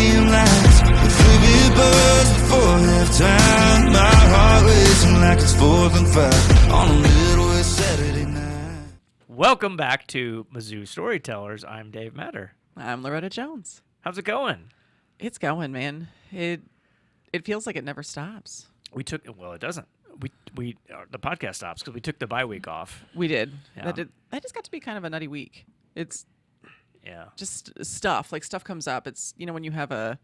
stadium lights, the free buzz before halftime. My heart racing like it's 4th and 5 on a Midwest Saturday night. Welcome back to Mizzou Storytellers. I'm Dave Matter. I'm Loretta Jones. How's it going? It's going, man. It feels like it never stops. It doesn't. We the podcast stops because we took the bye week off. We did. Yeah. That just got to be kind of a nutty week. It's Yeah. just stuff comes up. It's when you have a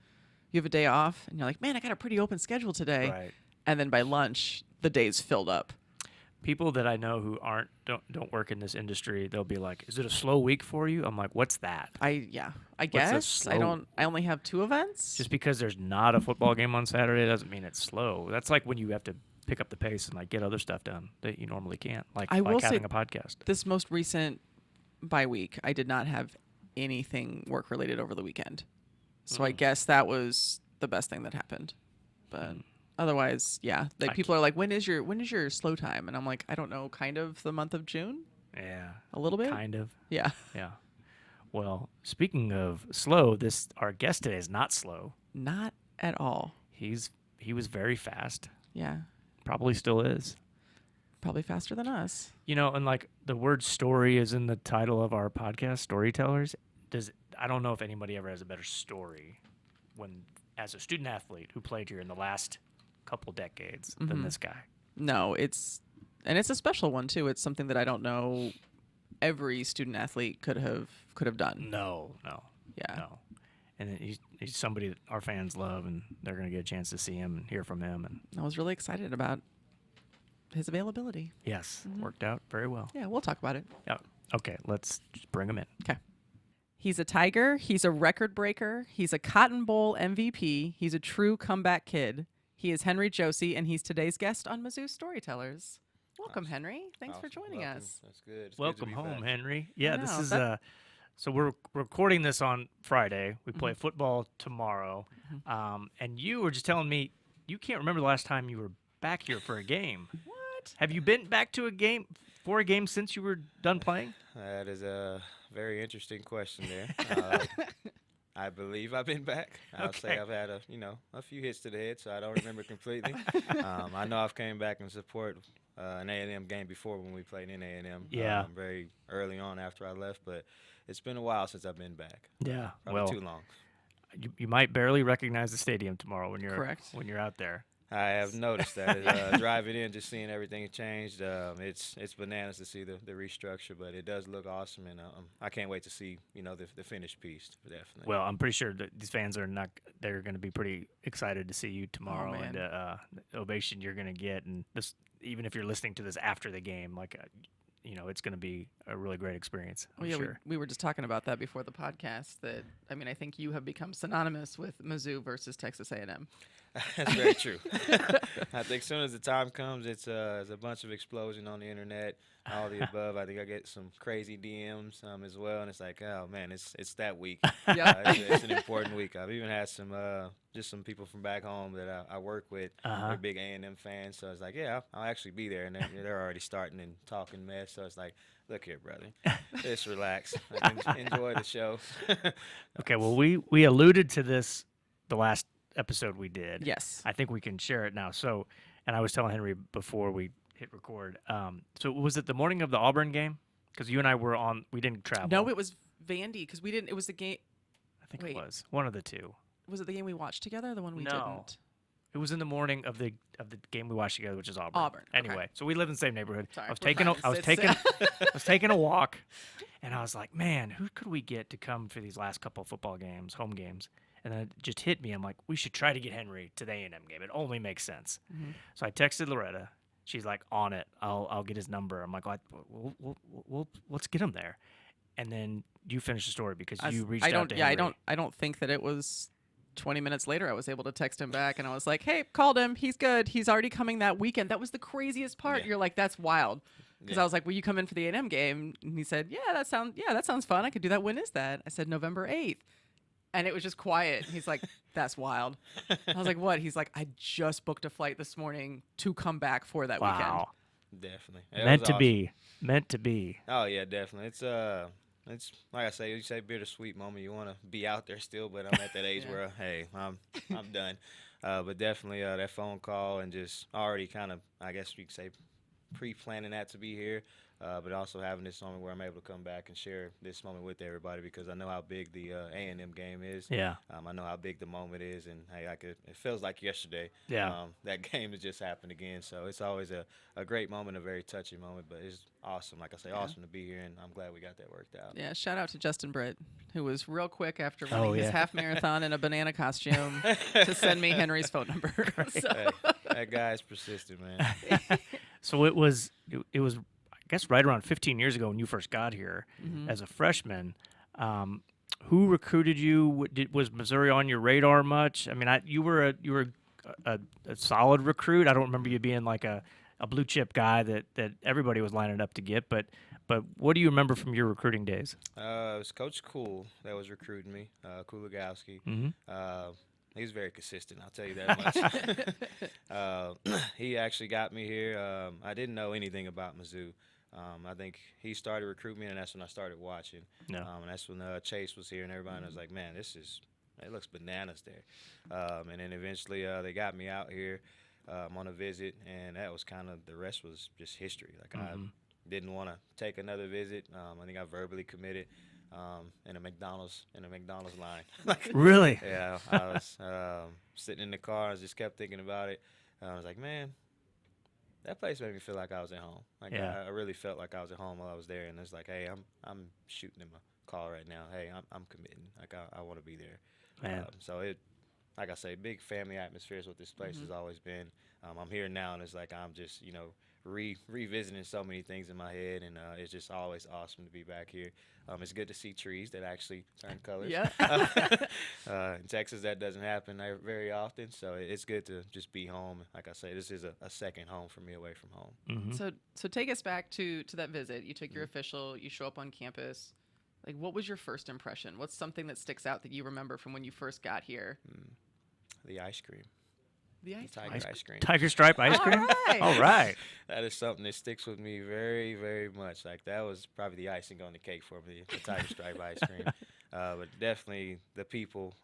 day off and you're like, man, I got a pretty open schedule today, Right. and then by lunch the day's filled up. People that I know who don't work in this industry, they'll be like, "Is it a slow week for you?" I'm like, "What's that?" I guess I only have 2 events. Just because there's not a football game on Saturday doesn't mean it's slow. That's like when you have to pick up the pace and like get other stuff done that you normally can't, like having a podcast. This most recent bye week, I did not have anything work related over the weekend, so I guess that was the best thing that happened. But otherwise, yeah, people are like, when is your slow time? And I'm like, I don't know, kind of the month of June. Yeah, A little bit, kind of. Yeah. Yeah. Well, speaking of slow, our guest today is not slow. Not at all. He was very fast. Yeah, Probably still is. probably faster than us. And like the word story is in the title of our podcast, Storytellers. I don't know if anybody ever has a better story as a student athlete who played here in the last couple decades than this guy. No, it's a special one too. It's something that I don't know every student athlete could have done. No. Yeah. No. And he's somebody that our fans love, and they're going to get a chance to see him and hear from him. And I was really excited about his availability. yes, worked out very well. Yeah, we'll talk about it. Yeah. Okay, let's just bring him in. Okay. He's a Tiger. He's a record breaker. He's a Cotton Bowl MVP. He's a true comeback kid. He is Henry Josey, and he's today's guest on Mizzou Storytellers. Welcome, Henry. Thanks for joining us. That's good. It's Welcome good to be home, back. Henry. Yeah, know, this is that- so we're recording this on Friday. We play football tomorrow. And you were just telling me you can't remember the last time you were back here for a game. What? Have you been back to a game since you were done playing? That is a very interesting question there. I believe I've been back. I'll say Okay. I've had a few hits to the head, so I don't remember completely. I know I've came back and support an A&M game before when we played in A&M. Yeah. Very early on after I left, but it's been a while since I've been back. Yeah. Probably too long. You might barely recognize the stadium tomorrow when Correct. you're out there. I have noticed that. Driving in, just seeing everything changed. It's bananas to see the restructure, but it does look awesome, and I can't wait to see the finished piece. Definitely. Well, I'm pretty sure that these fans they're going to be pretty excited to see you tomorrow, man. and the ovation you're going to get, and this, even if you're listening to this after the game, like it's going to be a really great experience. I'm sure. We were just talking about that before the podcast. I think you have become synonymous with Mizzou versus Texas A&M. That's very true. I think as soon as the time comes, it's a bunch of explosion on the internet, all the above. I think I get some crazy DMs as well, and it's like, oh man, it's that week. Yeah. It's an important week. I've even had some people from back home that I work with. They're big A&M fans, so it's like, yeah, I'll actually be there, and they're already starting and talking mess. So it's like, look here, brother, just relax, enjoy the show. Okay, well, we alluded to this the last episode we did. Yes. I think we can share it now. So, and I was telling Henry before we hit record. So was it the morning of the Auburn game? Because you and I we didn't travel. No, it was Vandy because we didn't. It was the game. I think wait. it was one of the two. Was it the game we watched together? Or the one we No. didn't. It was in the morning of the game we watched together, which is Auburn. Auburn, okay. Anyway, so we live in the same neighborhood. Sorry, I was we're taking friends. I was taking a walk, and I was like, man, who could we get to come for these last couple of football games, home games? And then it just hit me. I'm like, we should try to get Henry to the A&M game. It only makes sense. So I texted Loretta. She's like, on it. I'll get his number. I'm like, we'll let's get him there. And then you finished the story because you reached out to Henry. I don't think that it was 20 minutes later I was able to text him back, and I was like, hey, called him. He's good. He's already coming that weekend. That was the craziest part. Yeah. You're like, that's wild. Because Yeah. I was like, will you come in for the A&M game? And he said, that sounds fun. I could do that. When is that? I said, November 8th. And it was just quiet. He's like, that's wild. I was like, what? He's like, I just booked a flight this morning to come back for that weekend. Wow. Definitely. It Meant was to awesome. be. Meant to be. Oh yeah, definitely. It's it's like I say, you say bittersweet moment. You want to be out there still, but I'm at that age where, hey, I'm done. But definitely that phone call and just already kind of, I guess you could say, pre-planning that to be here, but also having this moment where I'm able to come back and share this moment with everybody because I know how big the A&M game is. Yeah. I know how big the moment is, and hey, it feels like yesterday. Yeah. That game has just happened again, so it's always a great moment, a very touching moment, but it's awesome. Like I say, awesome to be here, and I'm glad we got that worked out. Yeah, shout out to Justin Britt, who was real quick after running his half marathon in a banana costume to send me Henry's phone number. So. Hey, that guy's persistent, man. So it was, I guess, right around 15 years ago when you first got here as a freshman. Who recruited you? Was Missouri on your radar much? I mean, you were a solid recruit. I don't remember you being like a blue chip guy that everybody was lining up to get. But what do you remember from your recruiting days? It was Coach Cool that was recruiting me, Kulagowski. He was very consistent, I'll tell you that much. He actually got me here. I didn't know anything about Mizzou. I think he started recruiting me, and that's when I started watching. No. And that's when Chase was here, and everybody was like, man, it looks bananas there. And then eventually they got me out here on a visit, and that was kind of, the rest was just history. Like I didn't want to take another visit. I think I verbally committed. In a McDonald's line. Really? Yeah, I was sitting in the car. I just kept thinking about it. I was like, man, that place made me feel like I was at home. Like I really felt like I was at home while I was there. And it's like, hey, I'm shooting him a call right now. Hey, I'm committing. Like I want to be there. Man. So it, like I say, big family atmosphere is what this place has always been. I'm here now, and it's like I'm just revisiting so many things in my head, and it's just always awesome to be back here. It's good to see trees that actually turn colors. Yeah. In Texas, that doesn't happen very often, so it's good to just be home. Like I say, this is a second home for me away from home. So take us back to that visit. You took your official. You show up on campus. Like, what was your first impression? What's something that sticks out that you remember from when you first got here? The ice cream. The ice cream. Tiger stripe ice cream? right. All right. That is something that sticks with me very, very much. Like, that was probably the icing on the cake for me, the Tiger Stripe ice cream. But definitely the people,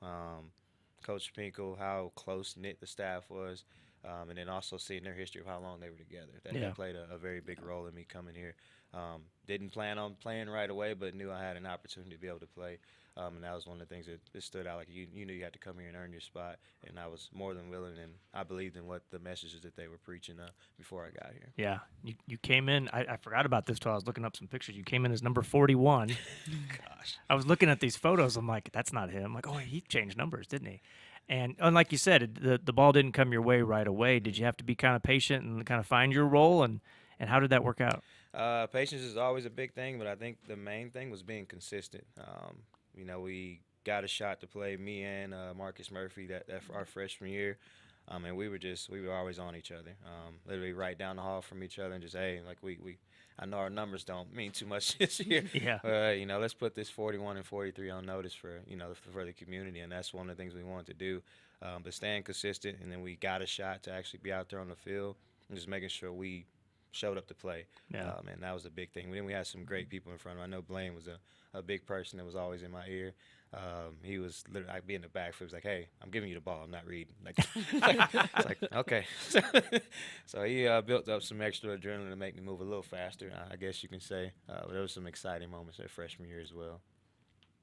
Coach Pinkel, how close-knit the staff was, and then also seeing their history of how long they were together. That played a very big role in me coming here. Didn't plan on playing right away, but knew I had an opportunity to be able to play. And that was one of the things that stood out. Like, you knew you had to come here and earn your spot, and I was more than willing, and I believed in what the messages that they were preaching before I got here. Yeah, you came in. I forgot about this till I was looking up some pictures. You came in as number 41. Gosh. I was looking at these photos. I'm like, that's not him. I'm like, oh, he changed numbers, didn't he? And like you said, the ball didn't come your way right away. Did you have to be kind of patient and kind of find your role? And how did that work out? Patience is always a big thing, but I think the main thing was being consistent. We got a shot to play, me and Marcus Murphy, that our freshman year, and we were always on each other, literally right down the hall from each other, and just, hey, like I know our numbers don't mean too much this year. Yeah. Let's put this 41 and 43 on notice for the community, and that's one of the things we wanted to do. But staying consistent, and then we got a shot to actually be out there on the field, and just making sure we showed up to play. Yeah. And that was a big thing. Then we had some great people in front of him. I know Blaine was a big person that was always in my ear. He was literally, I'd be in the backfield. He was like, hey, I'm giving you the ball. I'm not reading. It's like, okay. So he built up some extra adrenaline to make me move a little faster, I guess you can say. But there was some exciting moments that freshman year as well.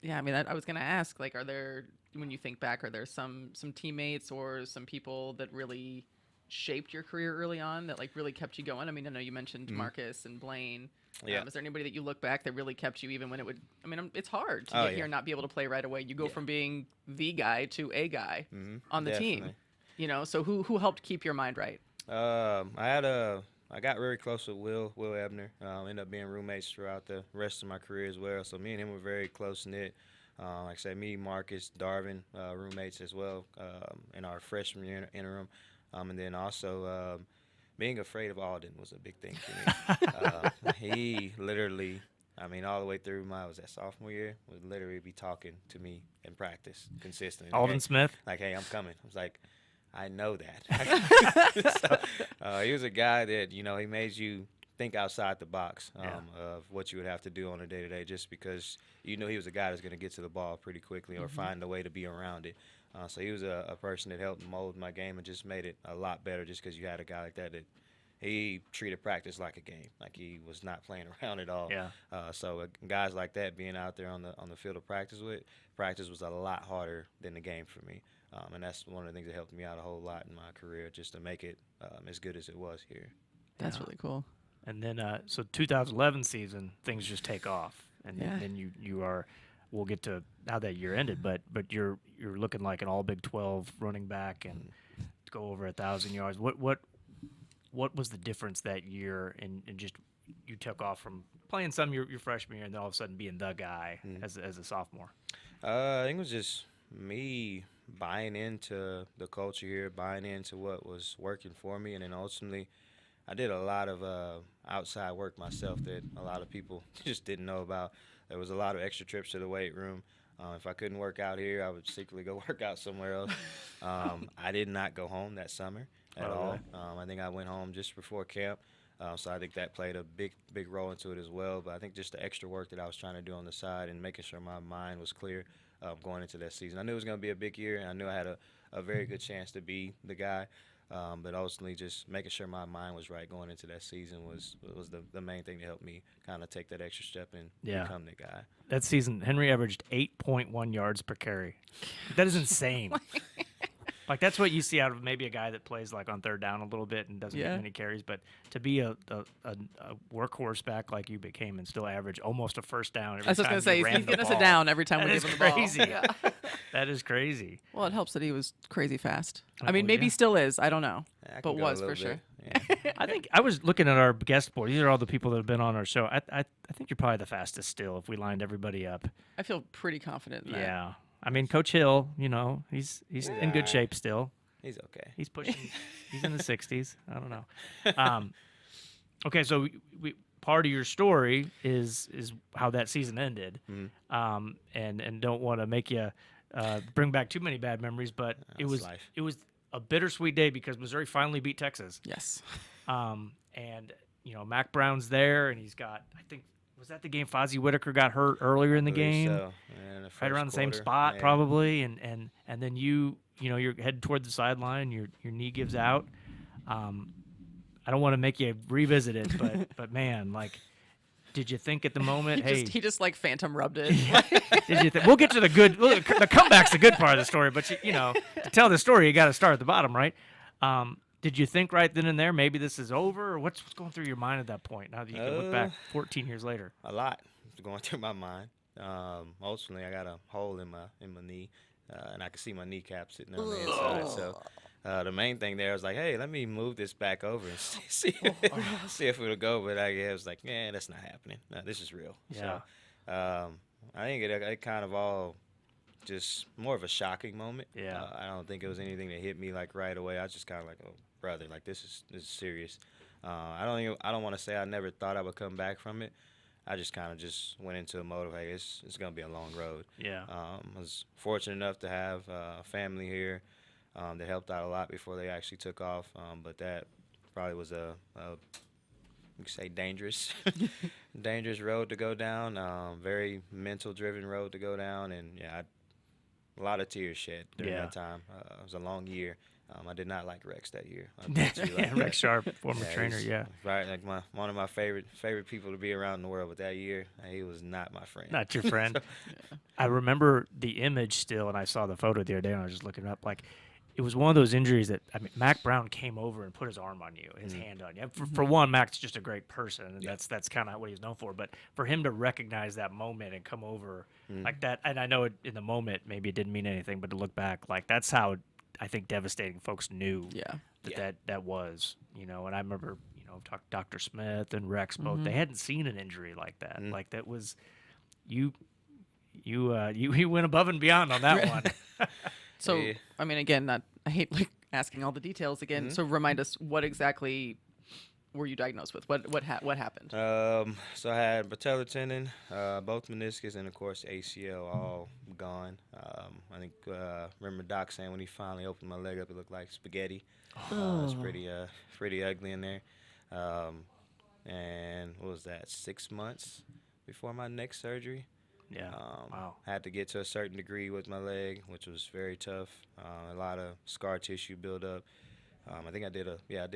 Yeah, I mean, I was going to ask, like, are there, when you think back, are there some teammates or some people that really shaped your career early on that, like, really kept you going? I mean, I know you mentioned Marcus and Blaine. Yeah. Is there anybody that you look back that really kept you even when it would, I mean, it's hard to get here and not be able to play right away. You go from being the guy to a guy on the team, so who helped keep your mind right? I got very close with Will Ebner. Ended up being roommates throughout the rest of my career as well. So me and him were very close-knit. Like I said, me, Marcus, Darvin, roommates as well in our freshman year interim. And then also being afraid of Alden was a big thing for me. He literally, I mean, all the way through was that sophomore year, would literally be talking to me in practice consistently. Alden Smith? Like, hey, I'm coming. I was like, I know that. So, he was a guy that, he made you think outside the box Yeah. of what you would have to do on a day-to-day, just because he was a guy that's going to get to the ball pretty quickly or find a way to be around it. So he was a person that helped mold my game and just made it a lot better, just because you had a guy like that he treated practice like a game, like he was not playing around at all. Yeah. So guys like that being out there on the field of practice was a lot harder than the game for me. And that's one of the things that helped me out a whole lot in my career, just to make it as good as it was here. That's Yeah. really cool. And then, so 2011 season, things just take off, and Yeah. then you are. We'll get to how that year ended, but you're looking like an all Big 12 running back and go over 1,000 yards. What was the difference that year in just you took off from playing some your freshman year and then all of a sudden being the guy as a sophomore? I think it was just me buying into the culture here, buying into what was working for me, and then ultimately I did a lot of outside work myself that a lot of people just didn't know about. There was a lot of extra trips to the weight room. If I couldn't work out here, I would secretly go work out somewhere else. I did not go home that summer at all. I think I went home just before camp. So I think that played a big role into it as well. But I think just the extra work that I was trying to do on the side and making sure my mind was clear going into that season. I knew it was going to be a big year, and I knew I had a very good chance to be the guy. But ultimately, just making sure my mind was right going into that season was the main thing that helped me kind of take that extra step and become the guy. That season, Henry averaged 8.1 yards per carry. That is insane. Like, that's what you see out of maybe a guy that plays like on third down a little bit and doesn't get many carries. But to be a workhorse back like you became and still average almost a first down every I was just time going to say, you he's ran the getting us a ball. down every time That we is give him the ball. crazy. Yeah. That is crazy. Well, it helps that he was crazy fast. Oh, I mean, maybe yeah. he still is. I don't know. Yeah, I But can go a was for little sure. bit. Yeah. I think I was looking at our guest board. These are all the people that have been on our show. I think you're probably the fastest still if we lined everybody up. I feel pretty confident in that. Yeah. I mean, Coach Hill, he's in good shape still. He's okay. He's pushing. He's in the 60s. I don't know. Okay, so we part of your story is how that season ended, and don't want to make you bring back too many bad memories, but it was life. a bittersweet day because Missouri finally beat Texas, Yes. and Mac Brown's there, and he's got, I think, was that the game Fozzie Whitaker got hurt earlier in the Believe game? so. Yeah, in the Right first around the same quarter. spot, Yeah. probably, and then you're headed toward the sideline. Your knee gives out. I don't want to make you revisit it, but man, like, did you think at the moment, He just like phantom rubbed it. did you think we'll get to the good? The comeback's the good part of the story, but to tell the story, you got to start at the bottom, right? Did you think right then and there maybe this is over, or what's going through your mind at that point? Now that you can look back 14 years later. A lot was going through my mind. Ultimately, I got a hole in my knee, and I could see my kneecap sitting on the inside. So the main thing there was like, hey, let me move this back over and see if it'll go. But I was like, yeah, that's not happening. No, this is real. Yeah. So I think it kind of all just more of a shocking moment. Yeah. I don't think it was anything that hit me like right away. I was just kind of like, oh, brother, like this is serious. I don't want to say I never thought I would come back from it. I just kind of just went into a mode of, hey, it's going to be a long road. Yeah. I was fortunate enough to have a family here that helped out a lot before they actually took off. But that probably was you could say dangerous road to go down, very mental-driven road to go down. And, yeah, a lot of tears shed during that time. It was a long year. I did not like Rex that year. Rex Sharp, former trainer, he's right, like one of my favorite people to be around in the world. But that year, he was not my friend. Not your friend. I remember the image still, and I saw the photo the other day, and I was just looking it up. Like, it was one of those injuries that, I mean, Mac Brown came over and put his arm on you, his hand on you. For one, Mac's just a great person, and that's kind of what he's known for. But for him to recognize that moment and come over like that, and I know in the moment maybe it didn't mean anything, but to look back, like, that's how I think devastating folks knew that was, and I remember, Dr. Smith and Rex both, they hadn't seen an injury like that. Like, that was, you went above and beyond on that one. So, Yeah. I mean, again, I hate like asking all the details again. So remind us, what exactly were you diagnosed with? What happened? So I had patellar tendon, both meniscus, and of course ACL all gone. I think remember Doc saying when he finally opened my leg up, it looked like spaghetti. It was pretty ugly in there. and what was that, 6 months before my neck surgery. Yeah. Wow. Had to get to a certain degree with my leg, which was very tough. A lot of scar tissue buildup. I think I did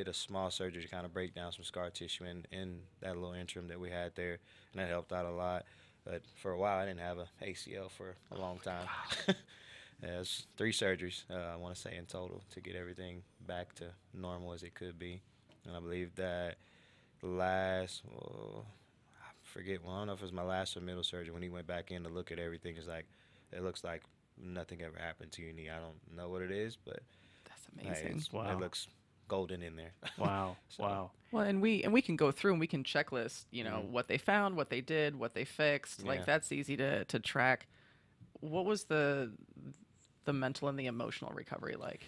a small surgery to kind of break down some scar tissue in that little interim that we had there, and that helped out a lot. But for a while, I didn't have a ACL for a long time. Yeah, it was 3 surgeries, I want to say, in total to get everything back to normal as it could be. And I believe that the last, I forget, I don't know if it was my last or middle surgery, when he went back in to look at everything, it's like, it looks like nothing ever happened to your knee. I don't know what it is, but That's amazing. Wow. it looks golden in there. Wow. So, Wow. Well, and we can go through and we can checklist, what they found, what they did, what they fixed. Yeah. Like that's easy to track. What was the mental and the emotional recovery like?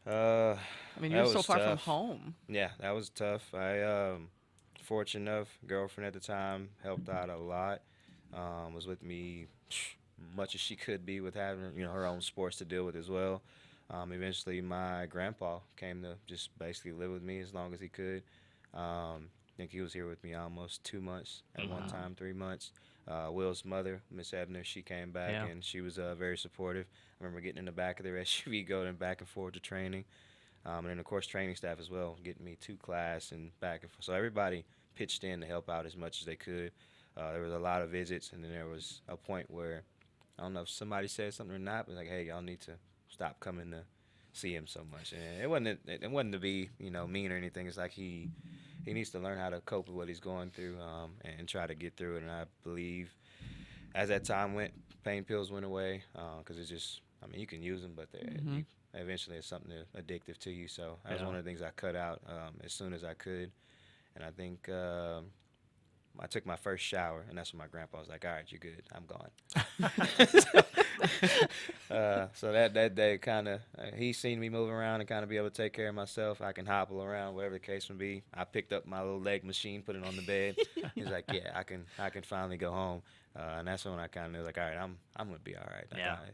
I I mean, you're so far from home. Yeah, that was tough. I fortunate enough, girlfriend at the time helped out a lot. Was with me much as she could be with having her own sports to deal with as well. Eventually, my grandpa came to just basically live with me as long as he could. I think he was here with me almost 2 months at one time, 3 months. Will's mother, Miss Ebner, she came back and she was very supportive. I remember getting in the back of their SUV, going back and forth to training. And then, of course, training staff as well, getting me to class and back and forth. So everybody pitched in to help out as much as they could. There was a lot of visits, and then there was a point where, I don't know if somebody said something or not, but like, hey, y'all need to stop coming to see him so much. And it wasn't to be, mean or anything. It's like he needs to learn how to cope with what he's going through and try to get through it. And I believe as that time went, pain pills went away because it's just, you can use them, but eventually it's something addictive to you. So that was one of the things I cut out as soon as I could. And I think I took my first shower, and that's when my grandpa was like, all right, you're good. I'm gone. So that day kind of, he seen me moving around and kind of be able to take care of myself. I can hobble around, whatever the case may be. I picked up my little leg machine, put it on the bed. He's like, yeah, I can finally go home. And that's when I kind of was like, all right, I'm going to be all right.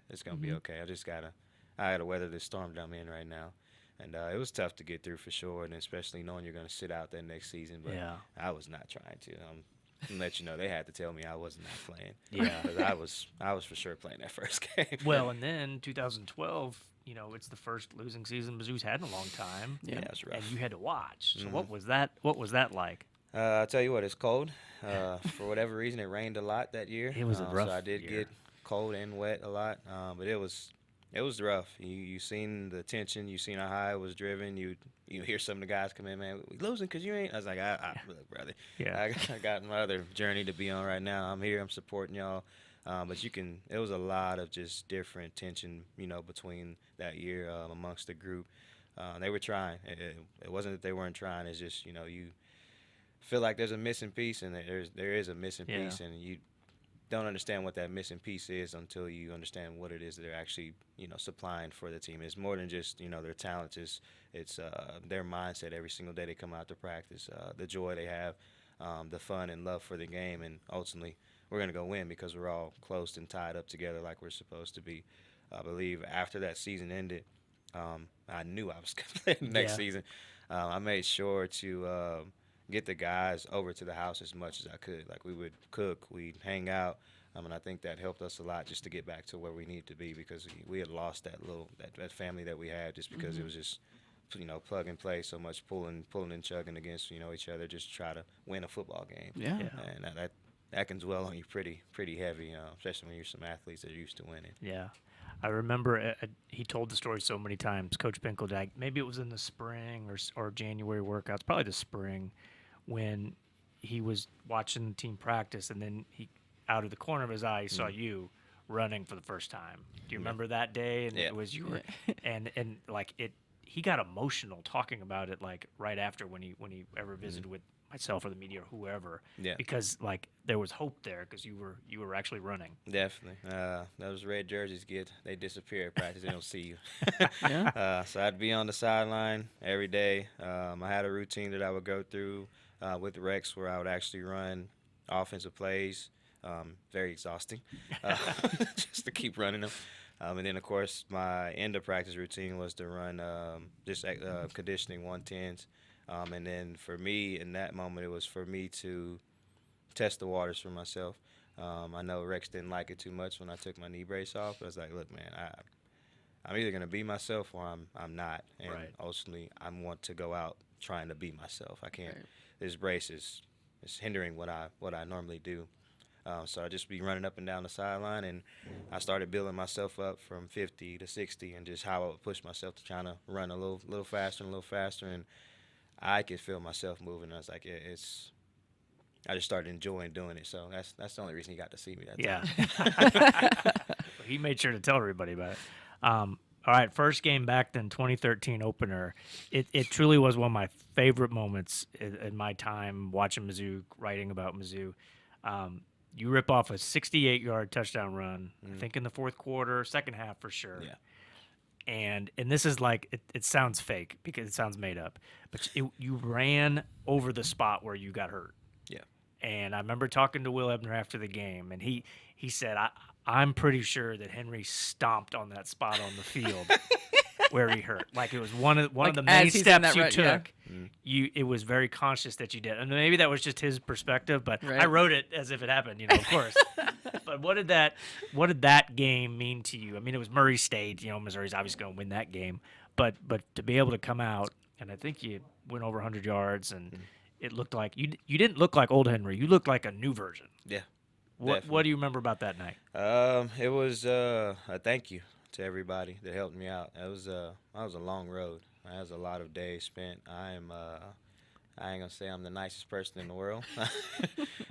It's going to be okay. I got to weather this storm that I'm in right now. And it was tough to get through for sure, and especially knowing you're going to sit out that next season. But I was not trying to. And let you know, they had to tell me I was not playing. Yeah. 'Cause I was for sure playing that first game. Well, and then 2012, it's the first losing season Mizzou's had in a long time. Yeah, it was rough. And you had to watch. So what was that? What was that like? I'll tell you what, it's cold. For whatever reason, it rained a lot that year. It was a rough So I did year. get cold and wet a lot. But it was rough. You seen the tension. You seen how high it was driven. You hear some of the guys come in, man, we losing because you ain't. I was like, look, brother. Yeah. I got my other journey to be on right now. I'm here. I'm supporting y'all. But it was a lot of just different tension, between that year amongst the group. They were trying. It wasn't that they weren't trying. It's just, you feel like there's a missing piece, and there is a missing piece, and you don't understand what that missing piece is until you understand what it is that they're actually, supplying for the team. It's more than just, their talents. It's their mindset every single day they come out to practice, the joy they have, the fun and love for the game, and ultimately we're going to go win because we're all close and tied up together like we're supposed to be. I believe after that season ended, I knew I was going to play the next season. I made sure to get the guys over to the house as much as I could. Like, we would cook, we'd hang out, and I think that helped us a lot just to get back to where we need to be, because we had lost that family that we had just because it was just, plug and play, so much pulling and chugging against, each other just to try to win a football game. Yeah. And that can dwell on you pretty heavy, especially when you're some athletes that are used to winning. Yeah. I remember he told the story so many times, Coach Binkeldag. Maybe it was in the spring or January workouts, probably the spring, when he was watching the team practice, and then he, out of the corner of his eye, he saw you running for the first time. Do you remember that day? And it was you were, and like he got emotional talking about it, like right after when he ever visited with myself or the media or whoever. Yeah. Because like there was hope there because you were actually running. Definitely. Those red jerseys they disappear at practice. They don't see you. Yeah. So I'd be on the sideline every day. I had a routine that I would go through with Rex where I would actually run offensive plays. Very exhausting, just to keep running them. And then, of course, my end of practice routine was to run just conditioning 110s. And then for me, in that moment, it was for me to test the waters for myself. I know Rex didn't like it too much when I took my knee brace off. I was like, look, man, I'm either gonna be myself or I'm not. And ultimately, I want to go out trying to be myself. I can't. Right. This brace is hindering what I normally do. So I just be running up and down the sideline, and I started building myself up from 50 to 60, and just how I would push myself to trying to run a little faster and a little faster, and I could feel myself moving. I was like, yeah, I just started enjoying doing it. So that's the only reason he got to see me that time. He made sure to tell everybody about it. All right, first game back then, 2013 opener. It truly was one of my favorite moments in my time watching Mizzou, writing about Mizzou. You rip off a 68-yard touchdown run, I think in the fourth quarter, second half for sure. Yeah. And this is like, it sounds fake because it sounds made up, but you ran over the spot where you got hurt. Yeah. And I remember talking to Will Ebner after the game, and he said, I'm pretty sure that Henry stomped on that spot on the field where he hurt. Like it was one of the many steps you took. Yeah. It was very conscious that you did. And maybe that was just his perspective, but I wrote it as if it happened, of course. But what did that game mean to you? I mean, it was Murray State. Missouri's obviously going to win that game. But to be able to come out, and I think you went over 100 yards, and it looked like you didn't look like old Henry. You looked like a new version. Yeah. What do you remember about that night? It was a thank you to everybody that helped me out. That was a long road. That was a lot of days spent. I ain't gonna say I'm the nicest person in the world,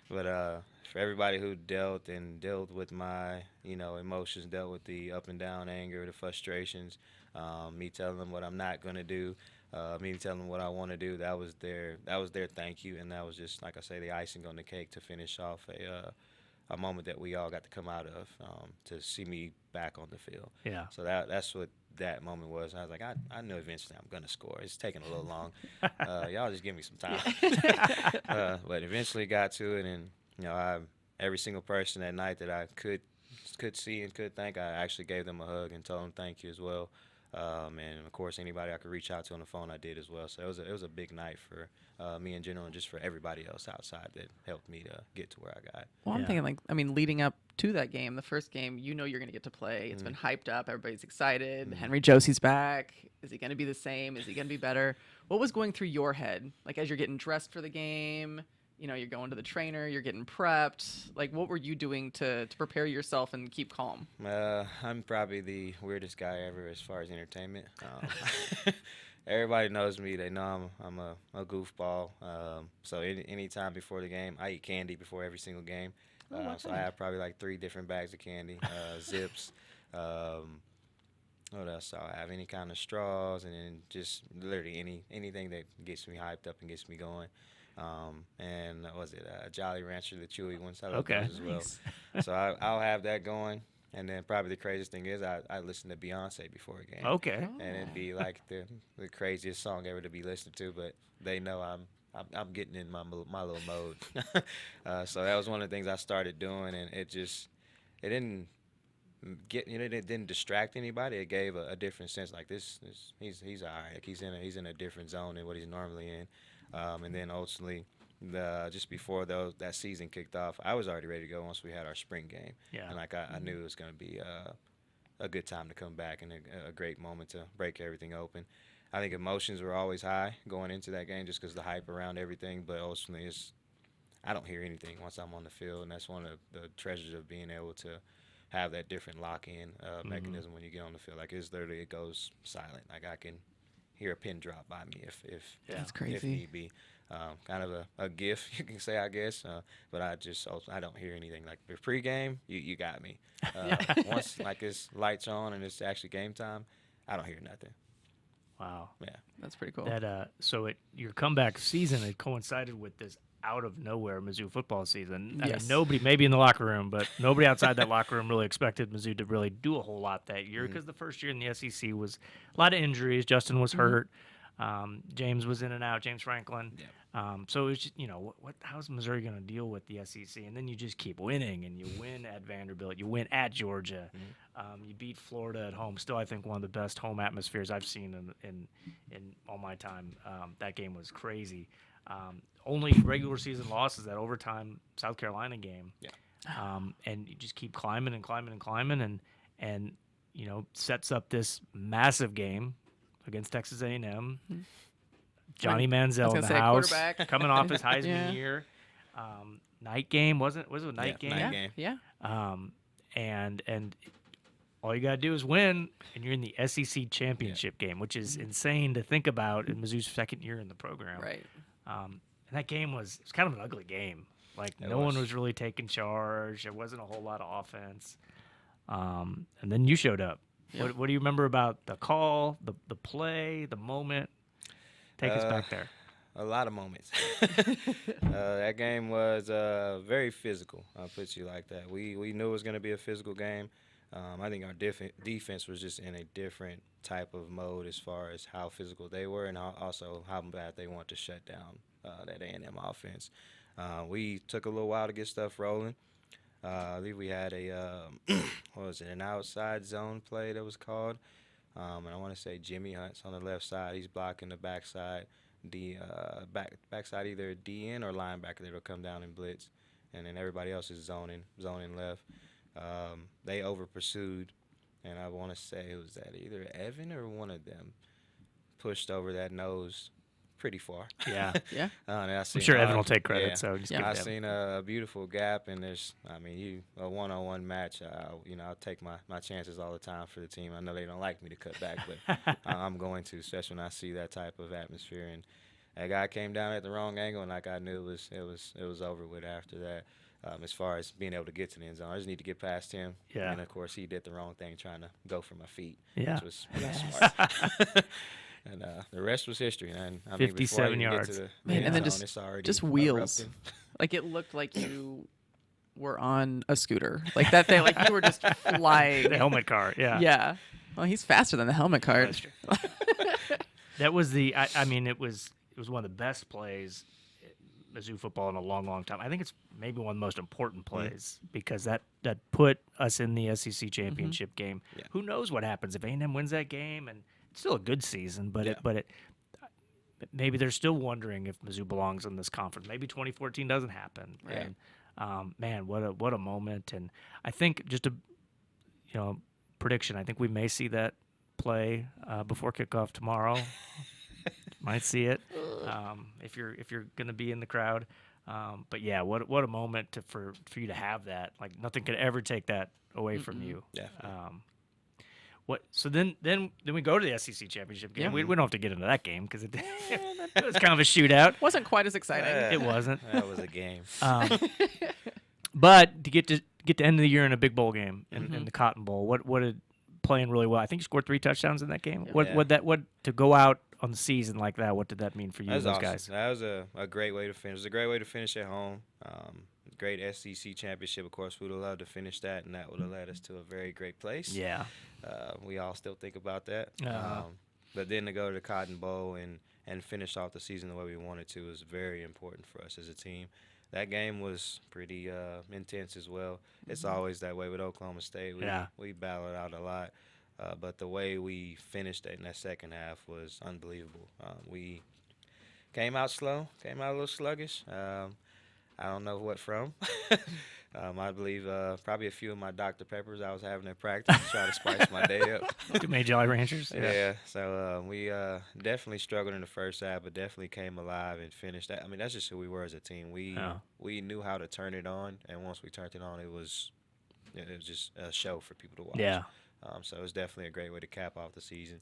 but for everybody who dealt with my emotions, dealt with the up and down anger, the frustrations, me telling them what I'm not gonna do, me telling them what I want to do. That was their thank you, and that was just, like I say, the icing on the cake to finish off a moment that we all got to come out of, to see me back on the field. Yeah. So that's what that moment was. I was like, I know eventually I'm going to score. It's taking a little long. Y'all just give me some time. But eventually got to it, and every single person that night that I could see and could thank, I actually gave them a hug and told them thank you as well. And of course, anybody I could reach out to on the phone, I did as well. So it was a big night for me in general, and just for everybody else outside that helped me to get to where I got. Well, I'm thinking, leading up to that game, the first game, you're going to get to play. It's been hyped up. Everybody's excited. Henry Josey's back. Is he going to be the same? Is he going to be better? What was going through your head, like as you're getting dressed for the game? You're going to the trainer. You're getting prepped. Like, what were you doing to prepare yourself and keep calm? I'm probably the weirdest guy ever as far as entertainment. Everybody knows me. They know I'm a goofball. So any time before the game, I eat candy before every single game. So I have probably like 3 different bags of candy, Zips. What else? I have any kind of straws, and then just literally anything that gets me hyped up and gets me going. And was it Jolly Rancher, the chewy ones? I love those as well. Nice. So I'll have that going. And then probably the craziest thing is I listen to Beyonce before a game. Okay. And it'd be like the craziest song ever to be listened to, but they know I'm getting in my little mode. So that was one of the things I started doing, and it didn't it didn't distract anybody. It gave a different sense. Like he's all right. Like he's in a different zone than what he's normally in. And then ultimately, just before that season kicked off, I was already ready to go once we had our spring game. Yeah. And I knew it was going to be a good time to come back and a great moment to break everything open. I think emotions were always high going into that game just because the hype around everything. But ultimately, I don't hear anything once I'm on the field, and that's one of the treasures of being able to have that different lock-in mechanism when you get on the field. Like it goes silent. Like I can hear a pin drop by me if That's crazy. if need be. Kind of a gift, you can say, I guess. But I don't hear anything. Like the pregame, you got me. Once like it's lights on and it's actually game time, I don't hear nothing. Wow. Yeah. That's pretty cool. That your comeback season, it coincided with this out of nowhere Mizzou football season. I mean, nobody, maybe in the locker room, but nobody outside that locker room really expected Mizzou to really do a whole lot that year because the first year in the SEC was a lot of injuries. Justin was hurt. James was in and out. James Franklin. Yeah. So it was just, how's Missouri going to deal with the SEC? And then you just keep winning, and you win at Vanderbilt, you win at Georgia. You beat Florida at home. Still, I think one of the best home atmospheres I've seen in all my time. That game was crazy. Only regular season loss is that overtime South Carolina game. Yeah. And you just keep climbing and climbing and climbing, and sets up this massive game against Texas A&M. Johnny Manziel in the house, coming off his Heisman year. Night game, was it a night game? Night game. Yeah. And all you got to do is win, and you're in the SEC championship game, which is insane to think about in Mizzou's second year in the program. Right. And that game was kind of an ugly game. Like, no one was really taking charge. There wasn't a whole lot of offense. And then you showed up. Yep. What do you remember about the call, the play, the moment? Take us back there. A lot of moments. That game was very physical. I'll put you like that. We knew it was going to be a physical game. I think our defense was just in a different type of mode as far as how physical they were, and also how bad they want to shut down that A&M offense. We took a little while to get stuff rolling. I believe we had an outside zone play that was called. And I want to say Jimmy Hunt's on the left side. He's blocking the backside. Backside either DN or linebacker that'll come down and blitz, and then everybody else is zoning left. They over pursued, and I want to say it was that either Evan or one of them pushed over that nose pretty far. Yeah. Yeah. I'm sure Evan will take credit. Yeah. So just give it I've to Evan. seen a beautiful gap, and a one-on-one match. I'll take my chances all the time for the team. I know they don't like me to cut back, but I'm going to, especially when I see that type of atmosphere. And that guy came down at the wrong angle, and like I knew it was over with after that. As far as being able to get to the end zone, I just need to get past him. Yeah. And of course, he did the wrong thing, trying to go for my feet. Yeah. Which was smart. And the rest was history. And I mean, 57 before you yards. Get to the Man, and end then zone, it's already just wheels. erupting. Like, it looked like you were on a scooter. Like that thing, like you were just flying. The helmet car. Yeah. Yeah. Well, he's faster than the helmet cart. That's true. That was it was one of the best plays in Mizzou football in a long, long time. I think it's maybe one of the most important plays because that put us in the SEC championship game. Yeah. Who knows what happens if A&M wins that game? And it's still a good season, but maybe they're still wondering if Mizzou belongs in this conference. Maybe 2014 doesn't happen. Right. And man, what a moment! And I think just a prediction. I think we may see that play before kickoff tomorrow. Might see it if you're going to be in the crowd. But yeah, what a moment for you to have that. Like, nothing could ever take that away from you. Definitely. So then we go to the SEC championship game. Yeah. We don't have to get into that game because it was kind of a shootout. Wasn't quite as exciting. It wasn't. That was a game. But to get to end of the year in a big bowl game in the Cotton Bowl, what did playing really well? I think you scored 3 touchdowns in that game. Yeah. What to go out on the season like that? What did that mean for you, those awesome. guys? That was a great way to finish. It was a great way to finish at home. Great SEC championship. Of course, we would have loved to finish that, and that would have led us to a very great place. Yeah. We all still think about that. Uh-huh. But then to go to the Cotton Bowl and finish off the season the way we wanted to was very important for us as a team. That game was pretty intense as well. It's always that way with Oklahoma State. We battle it out a lot. But the way we finished it in that second half was unbelievable. We came out slow, came out a little sluggish. I don't know what from. I believe probably a few of my Dr. Peppers I was having at practice to try to spice my day up. Too many Jolly Ranchers. Yeah. So we definitely struggled in the first half, but definitely came alive and finished that. I mean, that's just who we were as a team. We knew how to turn it on, and once we turned it on, it was just a show for people to watch. Yeah. So it was definitely a great way to cap off the season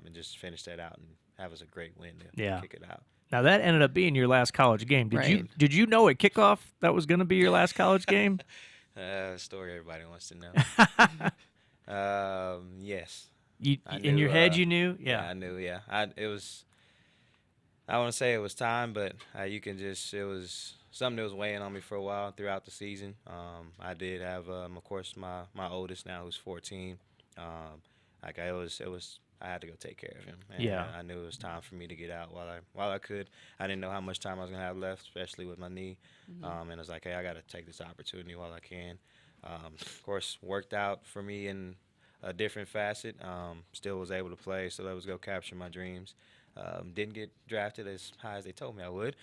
and just finish that out and have us a great win to kick it out. Now that ended up being your last college game. Did you know at kickoff that was going to be your last college game? Story everybody wants to know. Yes. In your head, you knew? Yeah. I knew. Yeah. It was. I want to say it was time, but you can just. It was something that was weighing on me for a while throughout the season. I did have, of course, my oldest now, who's 14. I had to go take care of him. And I knew it was time for me to get out while I could. I didn't know how much time I was going to have left, especially with my knee. And I was like, hey, I got to take this opportunity while I can. Of course, worked out for me in a different facet. Still was able to play, still able to go capture my dreams. Didn't get drafted as high as they told me I would,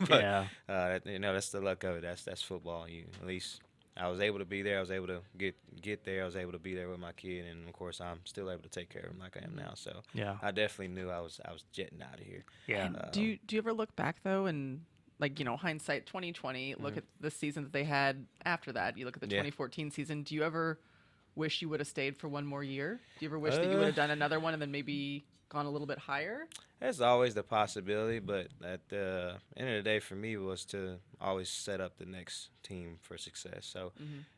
but Yeah. that's the luck of it. That's football. At least I was able to be there. I was able to get there. I was able to be there with my kid, and of course I'm still able to take care of him like I am now. So Yeah. I definitely knew I was jetting out of here. Yeah. Do you ever look back though and like, hindsight 2020, look at the season that they had after that. You look at the Yeah. 2014 season. Do you ever wish you would have stayed for one more year? Do you ever wish that you would have done another one and then maybe gone a little bit higher? There's always the possibility, but at the end of the day, for me, was to always set up the next team for success. So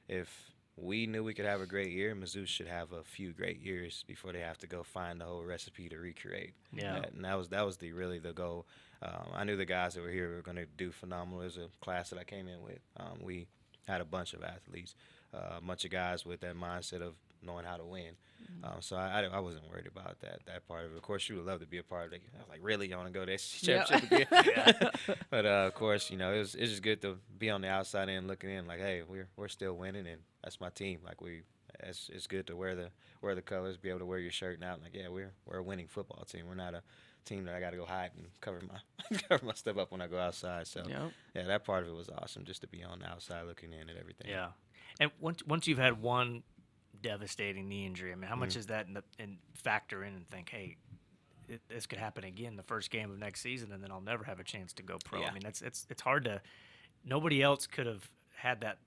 if we knew we could have a great year, Mizzou should have a few great years before they have to go find the whole recipe to recreate. Yeah. And that was really the goal. I knew the guys that were here were going to do phenomenal. It was a class that I came in with. We had a bunch of athletes, a bunch of guys with that mindset of knowing how to win. So I wasn't worried about that part of it. Of course, you would love to be a part of it. I was like, really, you want to go to that championship again? But of course, it's just good to be on the outside end looking in, like, hey, we're still winning, and that's my team. Like it's good to wear the colors, be able to wear your shirt now. Like, yeah, we're a winning football team. We're not a team that I got to go hide and cover my stuff up when I go outside. So yeah, that part of it was awesome, just to be on the outside looking in at everything. Yeah. And once you've had one devastating knee injury, I mean, how much is that in factor in and think, hey, this could happen again the first game of next season, and then I'll never have a chance to go pro. Yeah. I mean, it's hard to. Nobody else could have had that,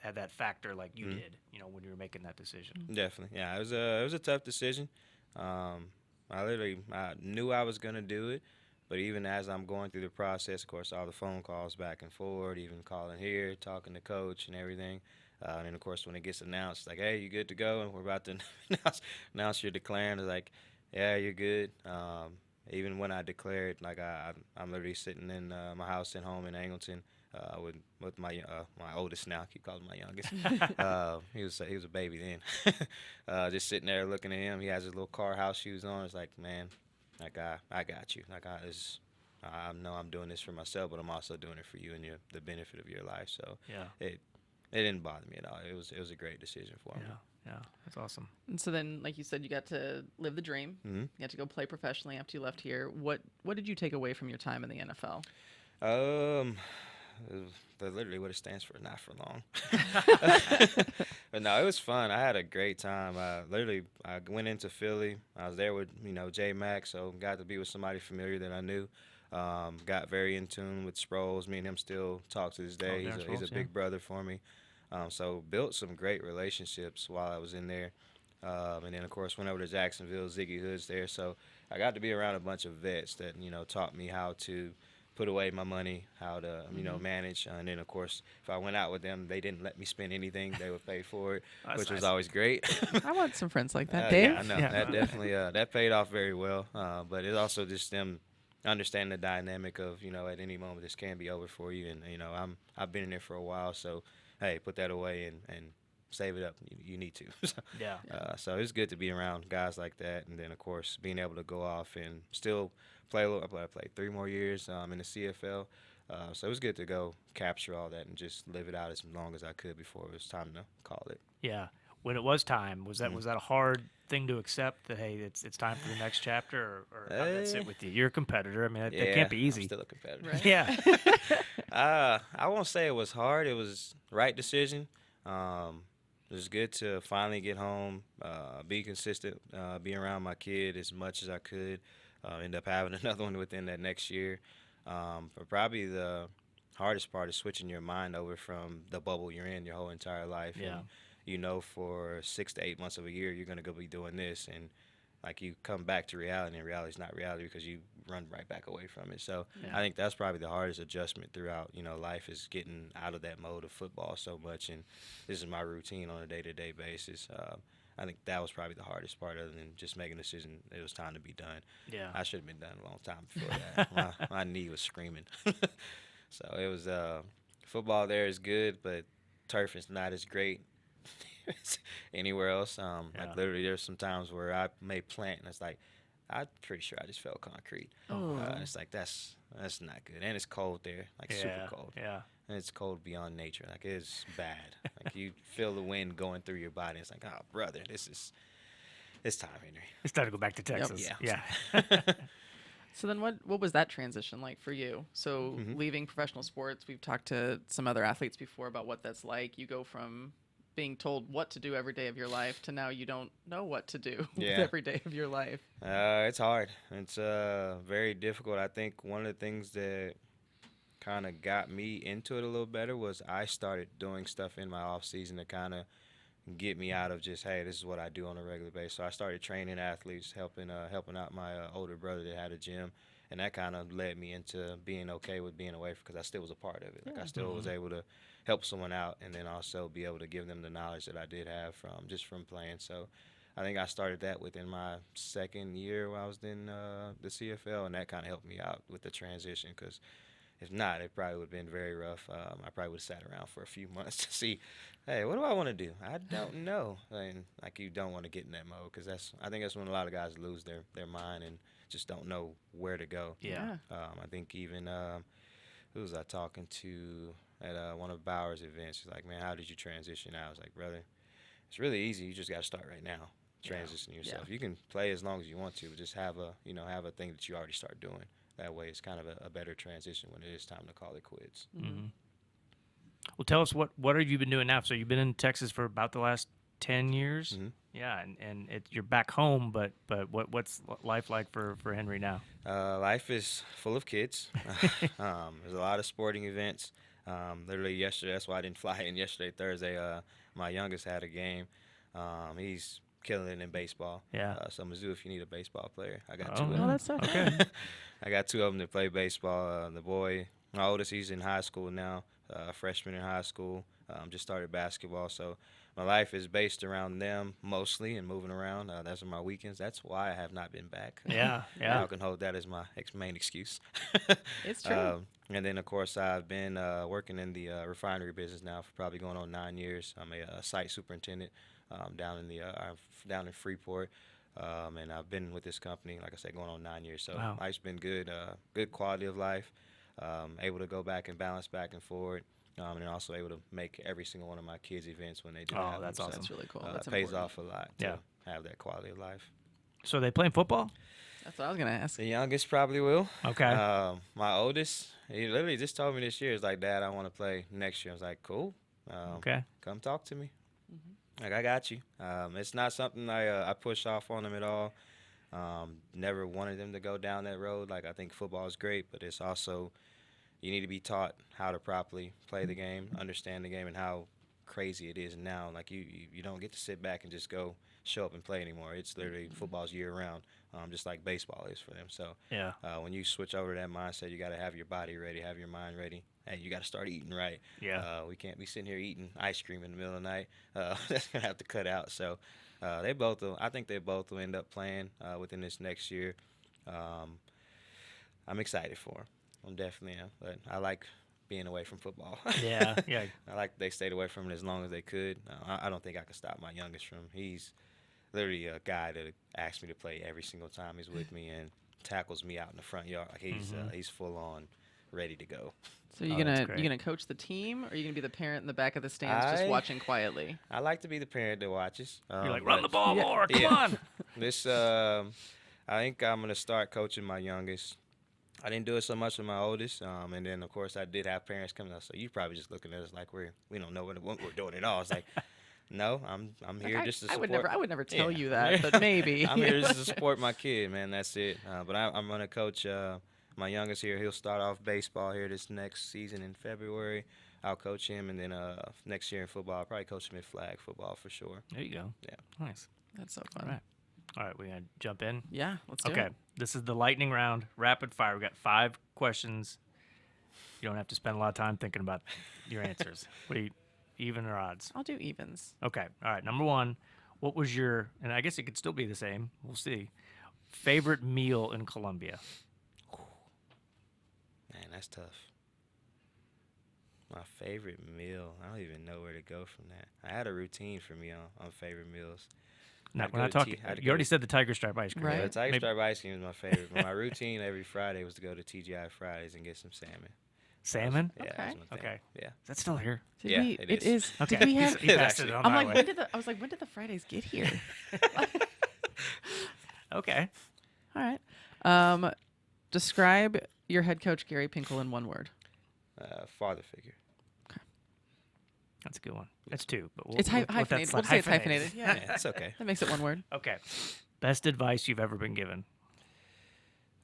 had that factor like you did, when you were making that decision. Definitely, yeah. It was a tough decision. I knew I was gonna do it, but even as I'm going through the process, of course, all the phone calls back and forward, even calling here, talking to coach and everything. And then, of course, when it gets announced, like, hey, you good to go? And we're about to announce you're declaring. It's like, yeah, you're good. Even when I declared, like, I'm literally sitting in my house at home in Angleton with my oldest now. I keep calling him my youngest. He was a baby then. Just sitting there looking at him. He has his little car house shoes on. It's like, man, like, I got you. Like, I know I'm doing this for myself, but I'm also doing it for you and the benefit of your life. So Yeah. It didn't bother me at all. It was a great decision for me. Yeah, that's awesome. And so then, like you said, you got to live the dream. You got to go play professionally after you left here. What did you take away from your time in the NFL? Literally what it stands for, not for long. But no, it was fun. I had a great time. I went into Philly. I was there with, J Mac, so got to be with somebody familiar that I knew. Got very in tune with Sproles. Me and him still talk to this day. He's a big brother for me. So built some great relationships while I was in there. And then, of course, went over to Jacksonville. Ziggy Hood's there. So I got to be around a bunch of vets that, taught me how to put away my money, how to, manage. And then, of course, if I went out with them, they didn't let me spend anything. They would pay for it, which was always great. I want some friends like that, Dave. Yeah, I know. That definitely that paid off very well. But it's also just them understand the dynamic of, at any moment this can be over for you. And, I've been in there for a while. So, hey, put that away and save it up. You need to. So it's good to be around guys like that. And then, of course, being able to go off and still play a little. I played 3 more years in the CFL. So it was good to go capture all that and just live it out as long as I could before it was time to call it. Yeah. When it was time, was that a hard thing to accept that, hey, it's time for the next chapter, or how did that sit with you? You're a competitor. I mean, that can't be easy. I'm still a competitor. Right. Yeah. I won't say it was hard. It was right decision. It was good to finally get home, be consistent, be around my kid as much as I could. End up having another one within that next year. But probably the hardest part is switching your mind over from the bubble you're in your whole entire life. Yeah. And, for 6 to 8 months of a year, you're going to go be doing this. And, like, you come back to reality, and reality's not reality because you run right back away from it. So I think that's probably the hardest adjustment throughout, life, is getting out of that mode of football so much. And this is my routine on a day-to-day basis. I think that was probably the hardest part, other than just making a decision it was time to be done. Yeah. I should have been done a long time before that. my knee was screaming. So it was football there is good, but turf is not as great anywhere else. Like, literally, there's some times where I may plant, and it's like, I'm pretty sure I just felt concrete. It's like, that's not good. And it's cold there, like super cold. Yeah. and it's cold beyond nature. Like, it's bad. Like, you feel the wind going through your body. It's like, oh, brother, it's time, Henry. It's time to go back to Texas. Yeah. Yeah. So then what was that transition like for you? So leaving professional sports, we've talked to some other athletes before about what that's like. You go from being told what to do every day of your life to now you don't know what to do with every day of your life. It's hard. It's very difficult. I think one of the things that kind of got me into it a little better was I started doing stuff in my off season to kind of get me out of just, hey, this is what I do on a regular basis. So I started training athletes, helping out my older brother that had a gym, and that kind of led me into being okay with being away because I still was a part of it. Like, I still was able to help someone out and then also be able to give them the knowledge that I did have from playing. So I think I started that within my second year when I was in the CFL, and that kind of helped me out with the transition because if not, it probably would have been very rough. I probably would have sat around for a few months to see, hey, what do I want to do? I don't know. And like, you don't want to get in that mode because I think that's when a lot of guys lose their mind and just don't know where to go. Yeah. I think even who was I talking to at one of Bauer's events? He's like, man, how did you transition out? I was like, brother, it's really easy. You just got to start right now. Transition yourself. You can play as long as you want to, but just have a thing that you already start doing. That way, it's kind of a better transition when it is time to call it quits. Mm-hmm. Well, tell us what have you been doing now? So you've been in Texas for about the last 10 years. Mm-hmm. Yeah, and you're back home, but what's life like for Henry now? Life is full of kids. There's a lot of sporting events. Literally yesterday, that's why I didn't fly in yesterday, Thursday. My youngest had a game. He's killing it in baseball. Yeah. So Mizzou, if you need a baseball player, I got two. Oh, that's so okay. I got two of them that play baseball. The boy, my oldest, he's in high school now, freshman in high school. Just started basketball. So my life is based around them mostly and moving around. Those are my weekends. That's why I have not been back. Yeah. I can hold that as my main excuse. It's true. And then, of course, I've been working in the refinery business now for probably going on 9 years. I'm a site superintendent down in Freeport. And I've been with this company, like I said, going on 9 years. So wow. Life's been good, good quality of life, able to go back and balance back and forward, and also able to make every single one of my kids' events when they do have that's them. awesome. That's really cool. It That's pays important. off a lot to have that quality of life. So are they playing football? That's what I was going to ask. The youngest probably will. Okay. My oldest, he literally just told me this year, he's like, Dad, I want to play next year. I was like, cool. Okay. Come talk to me. Like, I got you. It's not something I push off on them at all. Never wanted them to go down that road. Like, I think football is great, but it's also you need to be taught how to properly play the game, understand the game, and how crazy it is now. Like, you don't get to sit back and just go show up and play anymore. It's literally football's year round, just like baseball is for them. So yeah. When you switch over to that mindset, you got to have your body ready, have your mind ready. Hey, you got to start eating right. Yeah. We can't be sitting here eating ice cream in the middle of the night. That's gonna have to cut out. So they both will. I think they both will end up playing within this next year. I'm excited for them. I'm definitely am. But I like being away from football. Yeah. Yeah. I like they stayed away from it as long as they could. I don't think I could stop my youngest from. He's literally a guy that asks me to play every single time he's with me and tackles me out in the front yard. Like he's full on ready to go. So you gonna coach the team, or are you gonna be the parent in the back of the stands just watching quietly? I like to be the parent that watches. You're like, run the ball more, come on. This I think I'm gonna start coaching my youngest. I didn't do it so much with my oldest, and then of course I did have parents coming up. So you probably just looking at us like we don't know what we're doing at all. It's like, no, I'm here just to support. I would never tell you that, but maybe I'm here just to support my kid, man. That's it. But I'm gonna coach. My youngest here, he'll start off baseball here this next season in February. I'll coach him, and then next year in football, I'll probably coach him in flag football for sure. There you go. Yeah. Nice. That's so fun. All right, we're going to jump in? Yeah, let's do it. Okay, this is the lightning round, rapid fire. We got 5 questions. You don't have to spend a lot of time thinking about your answers. What do you, even or odds? I'll do evens. Okay, all right. Number 1, what was your, and I guess it could still be the same, we'll see, favorite meal in Colombia? Man, that's tough. My favorite meal, I don't even know where to go from that. I had a routine for me on favorite meals. No, we're not talking. You already said the Tiger Stripe ice cream. Right. Yeah, the Tiger Stripe ice cream is my favorite. But my routine every Friday was to go to TGI Fridays and get some salmon. Salmon? Yeah, that Okay. was my thing. Okay. Yeah. Is that still here? Did Yeah, we, it it is. is. Okay. Did we have? He passed it on I'm my like, way. when did the Fridays get here? Okay. All right. Describe your head coach Gary Pinkel in one word. Father figure. That's a good one. That's two. But It's let that hyphenated. slide. We'll say it's hyphenated. Yeah, Yeah, it's okay. that makes it one word. Okay. Best advice you've ever been given?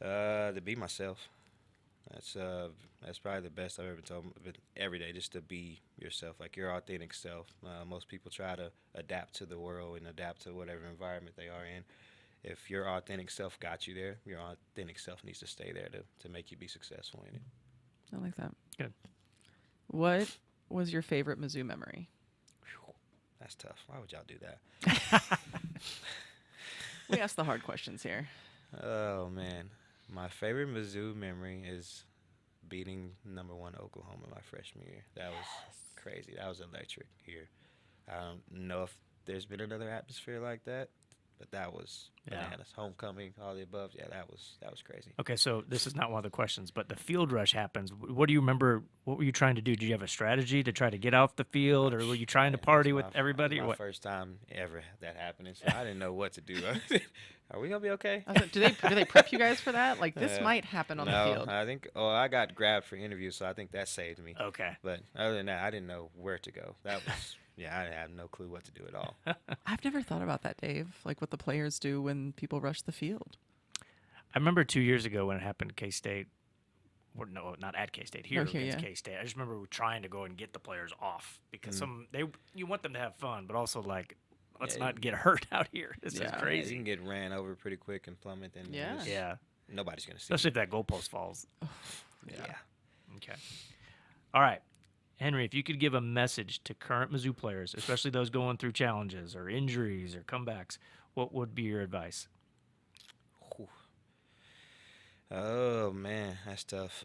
To be myself. That's probably the best I've ever been told every day, just to be yourself, like your authentic self. Most people try to adapt to the world and adapt to whatever environment they are in. If your authentic self got you there, your authentic self needs to stay there to make you be successful in it. I like that. Good. What was your favorite Mizzou memory? That's tough. Why would y'all do that? We ask the hard questions here. Oh, man. My favorite Mizzou memory is beating #1 Oklahoma my freshman year. That was crazy. That was electric here. I don't know if there's been another atmosphere like that, but that was bananas. Homecoming, all the above. Yeah, that was crazy. Okay, so this is not one of the questions, but the field rush happens. What do you remember? What were you trying to do? Did you have a strategy to try to get off the field, or were you trying to party with everybody? It Or was what? my first time ever that happening, so I didn't know what to do. Are we gonna be okay? I was like, do they prep you guys for that? Like this Uh, might happen on no, the field. I think. Oh, I got grabbed for interviews, so I think that saved me. Okay. But other than that, I didn't know where to go. That was I had no clue what to do at all. I've never thought about that, Dave. Like what the players do when people rush the field. I remember 2 years ago when it happened at K-State. Or no, not at K-State. Here here, against yeah. K-State. I just remember we were trying to go and get the players off because Mm. you want them to have fun, but also like let's Yeah, not get hurt out here. This Yeah. is You crazy. can get ran over pretty quick in Plymouth, and Yeah. just- Yeah, nobody's gonna see. especially if that goalpost falls. Yeah. Okay. All right. Henry, if you could give a message to current Mizzou players, especially those going through challenges or injuries or comebacks, what would be your advice? Whew. Oh man, that's tough.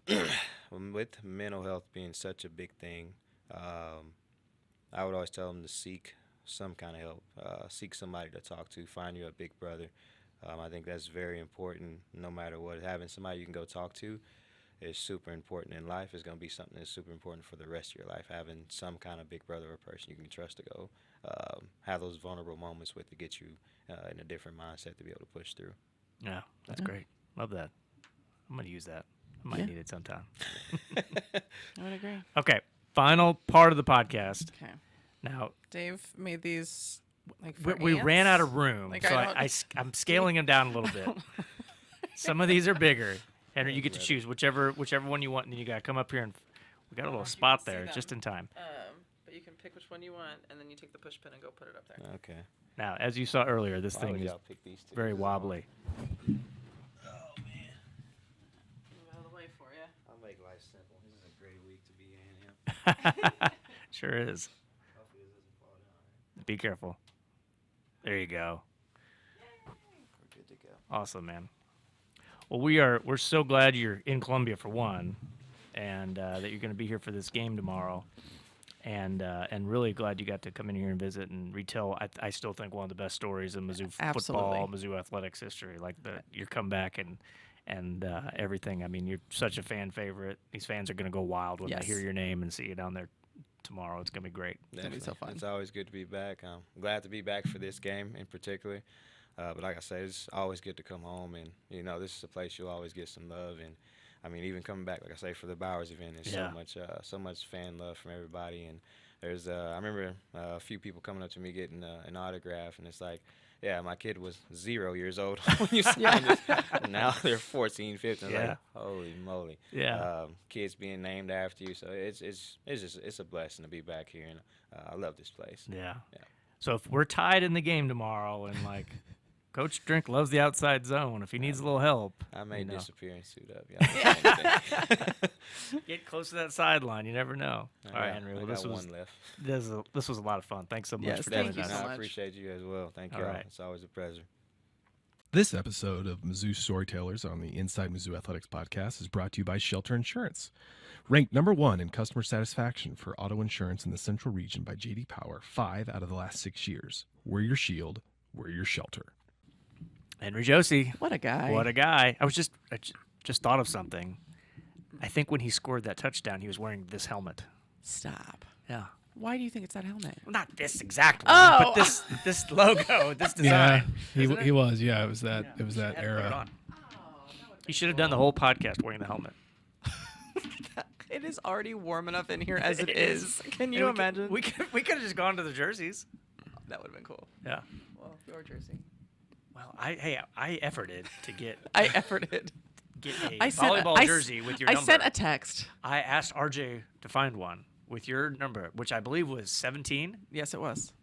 With mental health being such a big thing, I would always tell them to seek some kind of help. Seek somebody to talk to. Find you a big brother. I think that's very important. No matter what, having somebody you can go talk to is super important in life. It's going to be something that's super important for the rest of your life. Having some kind of big brother or person you can trust to go have those vulnerable moments with to get you in a different mindset to be able to push through. Yeah, that's great. Love that. I'm going to use that. I might Yeah. need it sometime. I would agree. Okay, final part of the podcast. Okay. Now, Dave made these like we ran out of room, Like, so I don't- I'm scaling them down a little bit. Some of these are bigger. Henry, you get to choose whichever one you want, and then you got to come up here, and we got a little you spot can see there them. just in time. But you can pick which one you want, and then you take the push pin and go put it up there. Okay. Now, as you saw earlier, this Why thing would is y'all pick these two? very wobbly. Oh man, Move out of the way for you. I'll make life simple. This is a great week to be in. Yeah. Sure is. Hopefully this doesn't fall down. Be careful. There you go. We're good to go. Awesome, man. Well, we're so glad you're in Columbia for one, and that you're going to be here for this game tomorrow, and really glad you got to come in here and visit and retell. I still think one of the best stories in Mizzou football, Mizzou athletics history. Like your comeback and everything. I mean, you're such a fan favorite. These fans are going to go wild when Yes. they hear your name and see you down there tomorrow. It's going to be great. gonna be so Definitely. fun. It's always good to be back. I'm glad to be back for this game in particular. But like I say, it's always good to come home, and this is a place you'll always get some love. And I mean, even coming back, like I say, for the Bowers event, there's so much fan love from everybody. And there's I remember a few people coming up to me getting an autograph, and it's like, yeah, my kid was 0 years old when you signed this. Now they're 14, 15. Yeah. Like, holy moly. Yeah. Kids being named after you, so it's a blessing to be back here, and I love this place. Yeah. Yeah. So if we're tied in the game tomorrow, and like Coach Drink loves the outside zone, if he needs a little help, I may you know. disappear and suit up. Yeah. Get close to that sideline. You never know. All right, Yeah, Henry. I Well, got one left. this was a lot of fun. Thanks so much Yes, for thank joining you us. so I much. appreciate you as well. Thank All you. right. It's always a pleasure. This episode of Mizzou Storytellers on the Inside Mizzou Athletics podcast is brought to you by Shelter Insurance. Ranked #1 in customer satisfaction for auto insurance in the Central Region by J.D. Power 5 out of the last 6 years. We're your shield. We're your shelter. Henry Josey. What a guy. What a guy. I just thought of something. I think when he scored that touchdown, he was wearing this helmet. Stop. Yeah. Why do you think it's that helmet? Well, not this exact one, Oh. but this logo, this Yeah, design. he was. Yeah, it was that. It was that Had to put it era. on. He should have done the whole podcast wearing the helmet. It is already warm enough in here as it is. Can you And imagine? We could have just gone to the jerseys. That would have been cool. Yeah. Well, your jersey. Well, I efforted to get I efforted. a volleyball jersey with your I number. sent a text. I asked RJ to find one with your number, which I believe was 17. Yes, it was.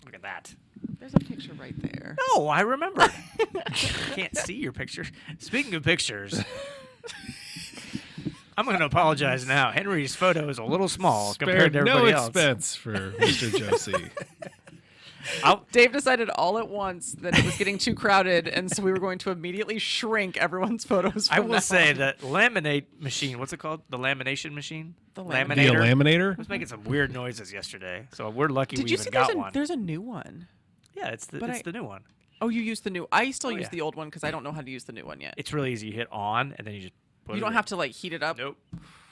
Look at that. There's a picture right there. No, I remember. I can't see your picture. Speaking of pictures, I'm going to apologize now. Henry's photo is a little small compared to Spared everybody no else. expense for Mr. Josey. Dave decided all at once that it was getting too crowded, and so we were going to immediately shrink everyone's photos. I From will now say on. that laminate machine, what's it called? The lamination machine? The The laminator. laminator? was making some weird noises yesterday, so we're lucky Did we you even see got one. there's a new one? Yeah, it's But the new one. Oh, you used the new. I still Oh, use yeah. the old one because I don't know how to use the new one yet. It's really easy. You hit on, and then you just put You it don't in. have to like heat it up. Nope.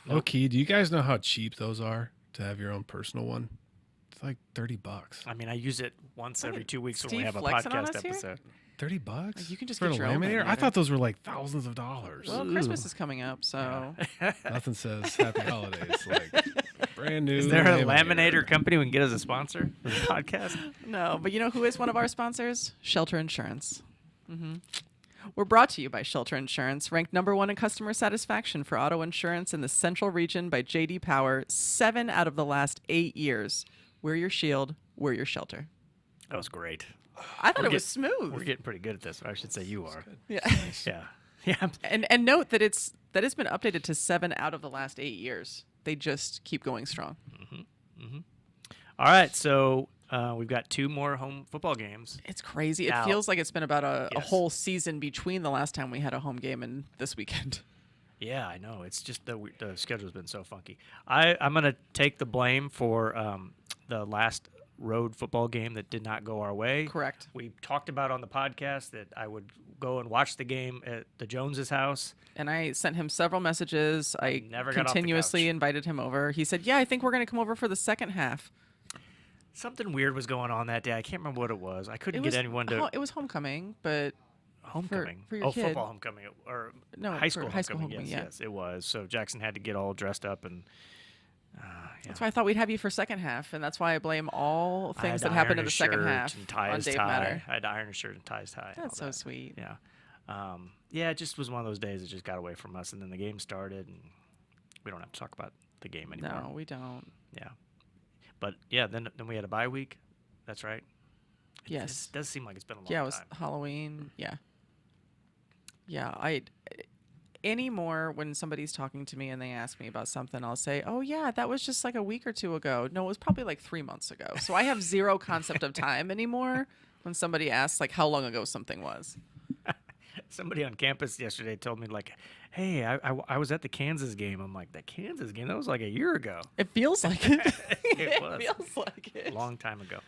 Okay, do you guys know how cheap those are to have your own personal one? It's like $30. I mean, I use it once every 2 weeks when Steve we have a flexing on podcast us here? episode. $30? You can just for get a your own laminator? I laminator. thought those were like thousands of dollars. Well, Christmas is coming up, so Nothing says happy holidays like brand new. Is there a laminator company we can get as a sponsor for the podcast? no. But you know who is one of our sponsors? Shelter Insurance. We're brought to you by Shelter Insurance, ranked #1 in customer satisfaction for auto insurance in the Central Region by J.D. Power 7 out of the last 8 years. We're your shield. We're your shelter. That was great. I thought We're it was smooth. We're getting pretty good at this. Or I should say you are. Yeah. Yeah. Yeah. And note that it's been updated to 7 out of the last 8 years. They just keep going strong. All right. So we've got 2 more home football games. It's crazy. It Now- feels like it's been about a Yes. whole season between the last time we had a home game and this weekend. Yeah, I know. It's just the schedule's been so funky. I'm going to take the blame for the last road football game that did not go our way. Correct. We talked about on the podcast that I would go and watch the game at the Joneses' house. And I sent him several messages. I never got off the continuously couch. invited him over. He said, "Yeah, I think we're going to come over for the second half." Something weird was going on that day. I can't remember what it was. I couldn't It get was anyone to it was homecoming, but homecoming. for your oh, kid. football homecoming or No, high for school high school homecoming. homecoming, Yes, yeah. yes, it was. So Jackson had to get all dressed up and. Yeah. that's why I thought we'd have you for second half, and that's why I blame all I had things to that happened iron in the his second shirt half and tie on his Dave tie. Matter. I had to iron his shirt and tie his tie. and That's all so that. sweet. Yeah. Yeah, it just was one of those days that just got away from us, and then the game started, and we don't have to talk about the game anymore. No, we don't. Yeah. But yeah, then we had a bye week. That's right. Yes. It does seem like it's been a long Yeah, it was time. Halloween. Yeah. Yeah, anymore when somebody's talking to me and they ask me about something, I'll say, "Oh yeah, that was just like a week or 2 ago." No, it was probably like 3 months ago. So I have zero concept of time anymore when somebody asks like how long ago something was. Somebody on campus yesterday told me like, "Hey, I was at the Kansas game." I'm like, "The Kansas game? That was like a year ago." It feels like it. It was. feels like A it. long time ago.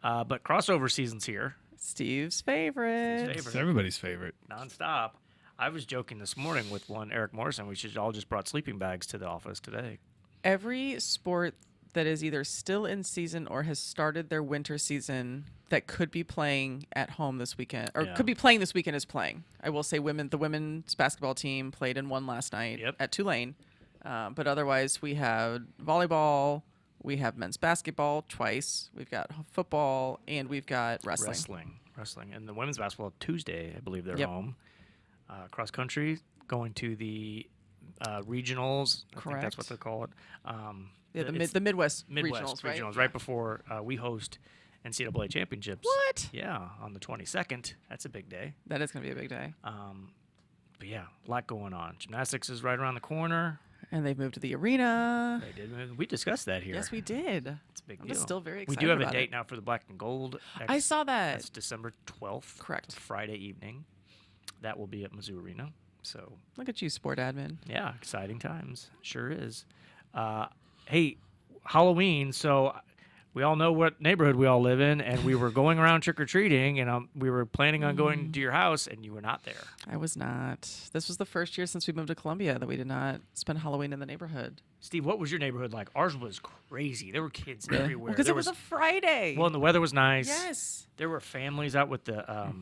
But crossover season's here. Steve's favorite. It's everybody's favorite. Nonstop. I was joking this morning with one Eric Morrison. We should all just brought sleeping bags to the office today. Every sport that is either still in season or has started their winter season that could be playing at home this weekend or Yeah. could be playing this weekend is playing. I will say the women's basketball team played and won last night Yep. at Tulane. But otherwise we have volleyball, we have men's basketball twice, we've got football, and we've got wrestling. Wrestling. And the women's basketball Tuesday, I believe they're Yep. home. Cross country, going to the regionals. I think that's what Correct. they call it. Yeah, It's the Midwest Midwest regionals, right before we host NCAA championships. What? Yeah, on the 22nd. That's a big day. That is going to be a big day. But yeah, a lot going on. Gymnastics is right around the corner. And they've moved to the arena. They did. We discussed that here. Yes, we did. It's a big I'm deal. still very We excited do have a about date it. now for the Black and Gold. I saw that. That's December 12th. Correct. It's a Friday evening. That will be at Mizzou Arena. So Look at you, sport admin. yeah, exciting times. Sure is. Hey, Halloween. So we all know what neighborhood we all live in, and we were going around trick-or-treating, and we were planning on going to your house, and you were not there. I was not. This was the first year since we moved to Columbia that we did not spend Halloween in the neighborhood. Steve, what was your neighborhood like? Ours was crazy. There were kids everywhere. Because There it was a Friday. Well, and the weather was nice. Yes. There were families out with the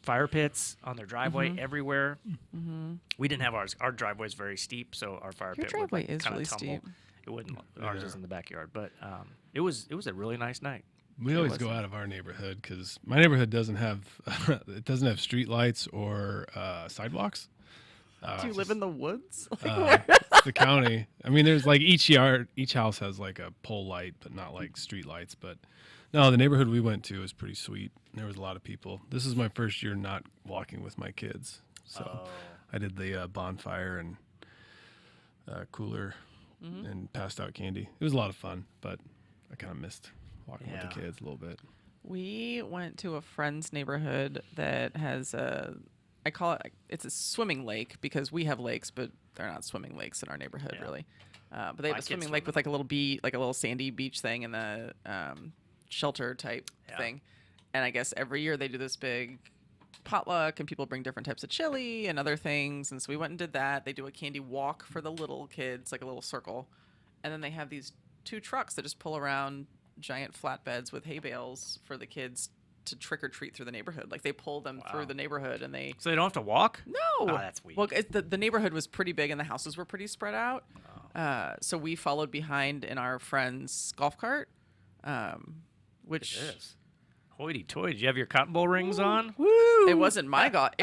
fire pits on their driveway everywhere. Mm-hmm. We didn't have ours. Our driveway is very steep, so our fire Your pit driveway would is kind really of tumble. steep. It wouldn't. Ours is in the backyard, but it was a really nice night. We always go out of our neighborhood because my neighborhood doesn't have street lights or sidewalks. Do you live in the woods? It's the county. I mean, there's like each house has like a pole light, but not like street lights. But no, the neighborhood we went to was pretty sweet. There was a lot of people. This is my first year not walking with my kids, so I did the bonfire and cooler and passed out candy. It was a lot of fun, but I kind of missed walking with the kids a little bit. We went to a friend's neighborhood that has I call it's a swimming lake because we have lakes, but they're not swimming lakes in our neighborhood really. But they have a swimming lake with like a little sandy beach thing and the shelter type thing. And I guess every year they do this big potluck and people bring different types of chili and other things. And so we went and did that. They do a candy walk for the little kids, like a little circle. And then they have these 2 trucks that just pull around giant flatbeds with hay bales for the kids to trick or treat through the neighborhood. Like they pull them through the neighborhood and they... So they don't have to walk? No. Oh, that's weird. Well, the neighborhood was pretty big and the houses were pretty spread out. So we followed behind in our friend's golf cart, which... Hoity-toity. Did you have your cotton bowl rings on? Woo! It wasn't my golf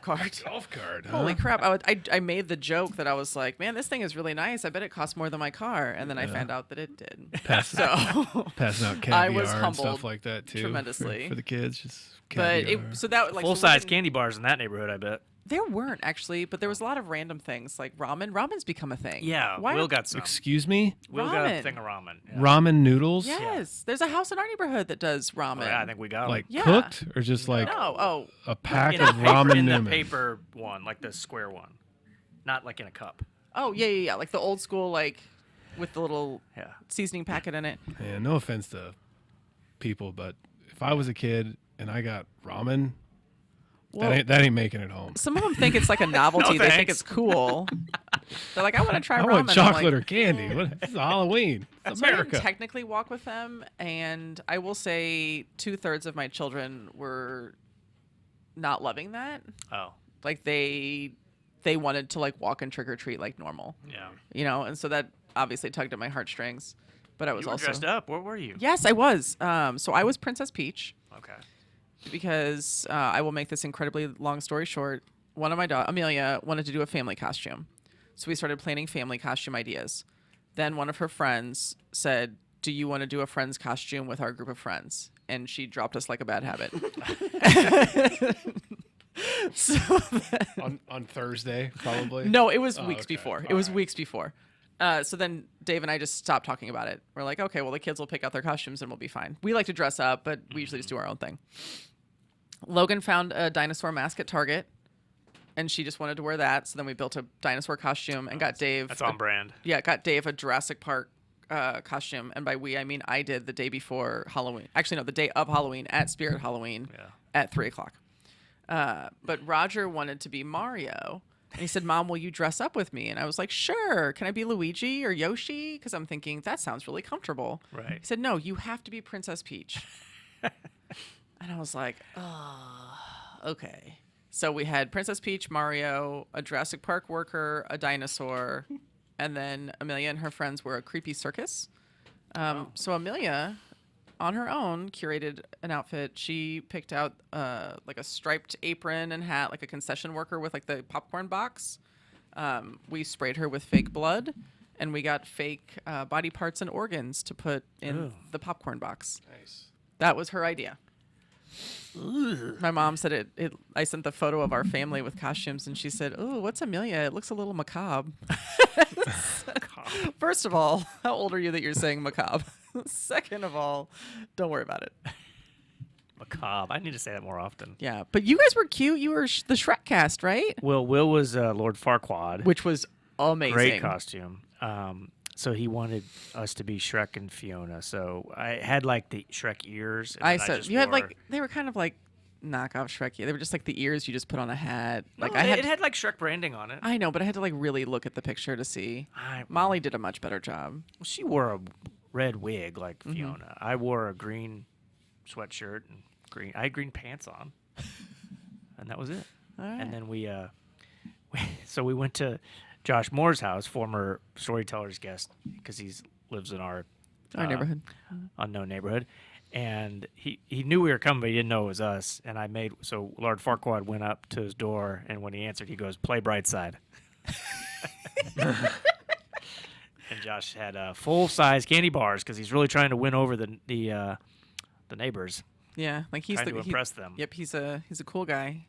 cart. Golf cart, huh? Holy crap! I made the joke that I was like, man, this thing is really nice. I bet it costs more than my car, and then I found out that it did. Passing out caviar I was and humbled stuff like that too, tremendously for the kids. Just But caviar. Full-size candy bars in that neighborhood, I bet. There weren't actually, but there was a lot of random things like ramen. Ramen's become a thing. Yeah, Why Will are- got some. Excuse me, Will got a ramen. thing of ramen. Yeah. ramen noodles, Yes, there's a house in our neighborhood that does ramen. Oh, yeah, I think we got 'em. like Yeah. cooked or just like No, a pack in of the paper, ramen in the noodles. paper one, like the square one, not like in a cup. yeah, like the old school, like with the little Yeah. seasoning packet in it. Yeah, no offense to people, but if I was a kid and I got ramen, Well, that ain't making it home. some of them think it's like a novelty. They think thanks. it's cool. They're like, I want to try I ramen. want I'm chocolate like, or candy. What, this is Halloween. It's So I didn't America. technically walk with them, and I will say 2/3 of my children were not loving that. Oh, Like they wanted to like walk and trick or treat like normal, yeah. and so that obviously tugged at my heartstrings. But I was You were also dressed up. Where were you? Yes, I was. So I was Princess Peach Okay. because I will make this incredibly long story short. One of my Amelia wanted to do a family costume, so we started planning family costume ideas. Then one of her friends said, "Do you want to do a friend's costume with our group of friends?" And she dropped us like a bad habit. So on Thursday, probably. no, it was weeks okay. before. It All was right. weeks before. So then Dave and I just stopped talking about it. We're like, okay, well, the kids will pick out their costumes and we'll be fine. We like to dress up, but we usually just do our own thing. Logan found a dinosaur mask at Target, and she just wanted to wear that. So then we built a dinosaur costume and got Dave. That's on brand. Yeah, got Dave a Jurassic Park costume. And by we, I mean I did the day before Halloween. Actually, no, the day of Halloween at Spirit Halloween at 3:00. But Roger wanted to be Mario. And he said, "Mom, will you dress up with me?" And I was like, "Sure. Can I be Luigi or Yoshi?" Because I'm thinking, that sounds really comfortable. Right. He said, "No, you have to be Princess Peach." And I was like, oh, okay. So we had Princess Peach, Mario, a Jurassic Park worker, a dinosaur, and then Amelia and her friends were a creepy circus. So Amelia, on her own, curated an outfit. She picked out like a striped apron and hat, like a concession worker with like the popcorn box. We sprayed her with fake blood, and we got fake body parts and organs to put in the popcorn box. Nice. That was her idea. My mom said I sent the photo of our family with costumes, and she said, "Oh, what's Amelia? It looks a little macabre." First of all, how old are you that you're saying macabre? Second of all, don't worry about it. Macabre. I need to say that more often. Yeah, but you guys were cute. You were the Shrek cast, right? Will was Lord Farquaad. Which was amazing. Great costume. So he wanted us to be Shrek and Fiona. So I had like the Shrek ears. And I then said just you had wore- like they were kind of like knockoff Shrek. They were just like the ears you just put on a hat. No, Like I had it had like Shrek branding on it. I know, but I had to like really look at the picture to see. Molly did a much better job. She wore a red wig like Fiona. I wore a green sweatshirt and green. I had green pants on, and that was it. All right. And then we went to Josh Moore's house, former Storytellers guest, because he lives in our neighborhood. unknown neighborhood. And he knew we were coming, but he didn't know it was us. And so Lord Farquaad went up to his door, and when he answered, he goes, "Play bright side." And Josh had full-size candy bars because he's really trying to win over the neighbors, Yeah, like he's trying to impress them. Yep, he's a cool guy.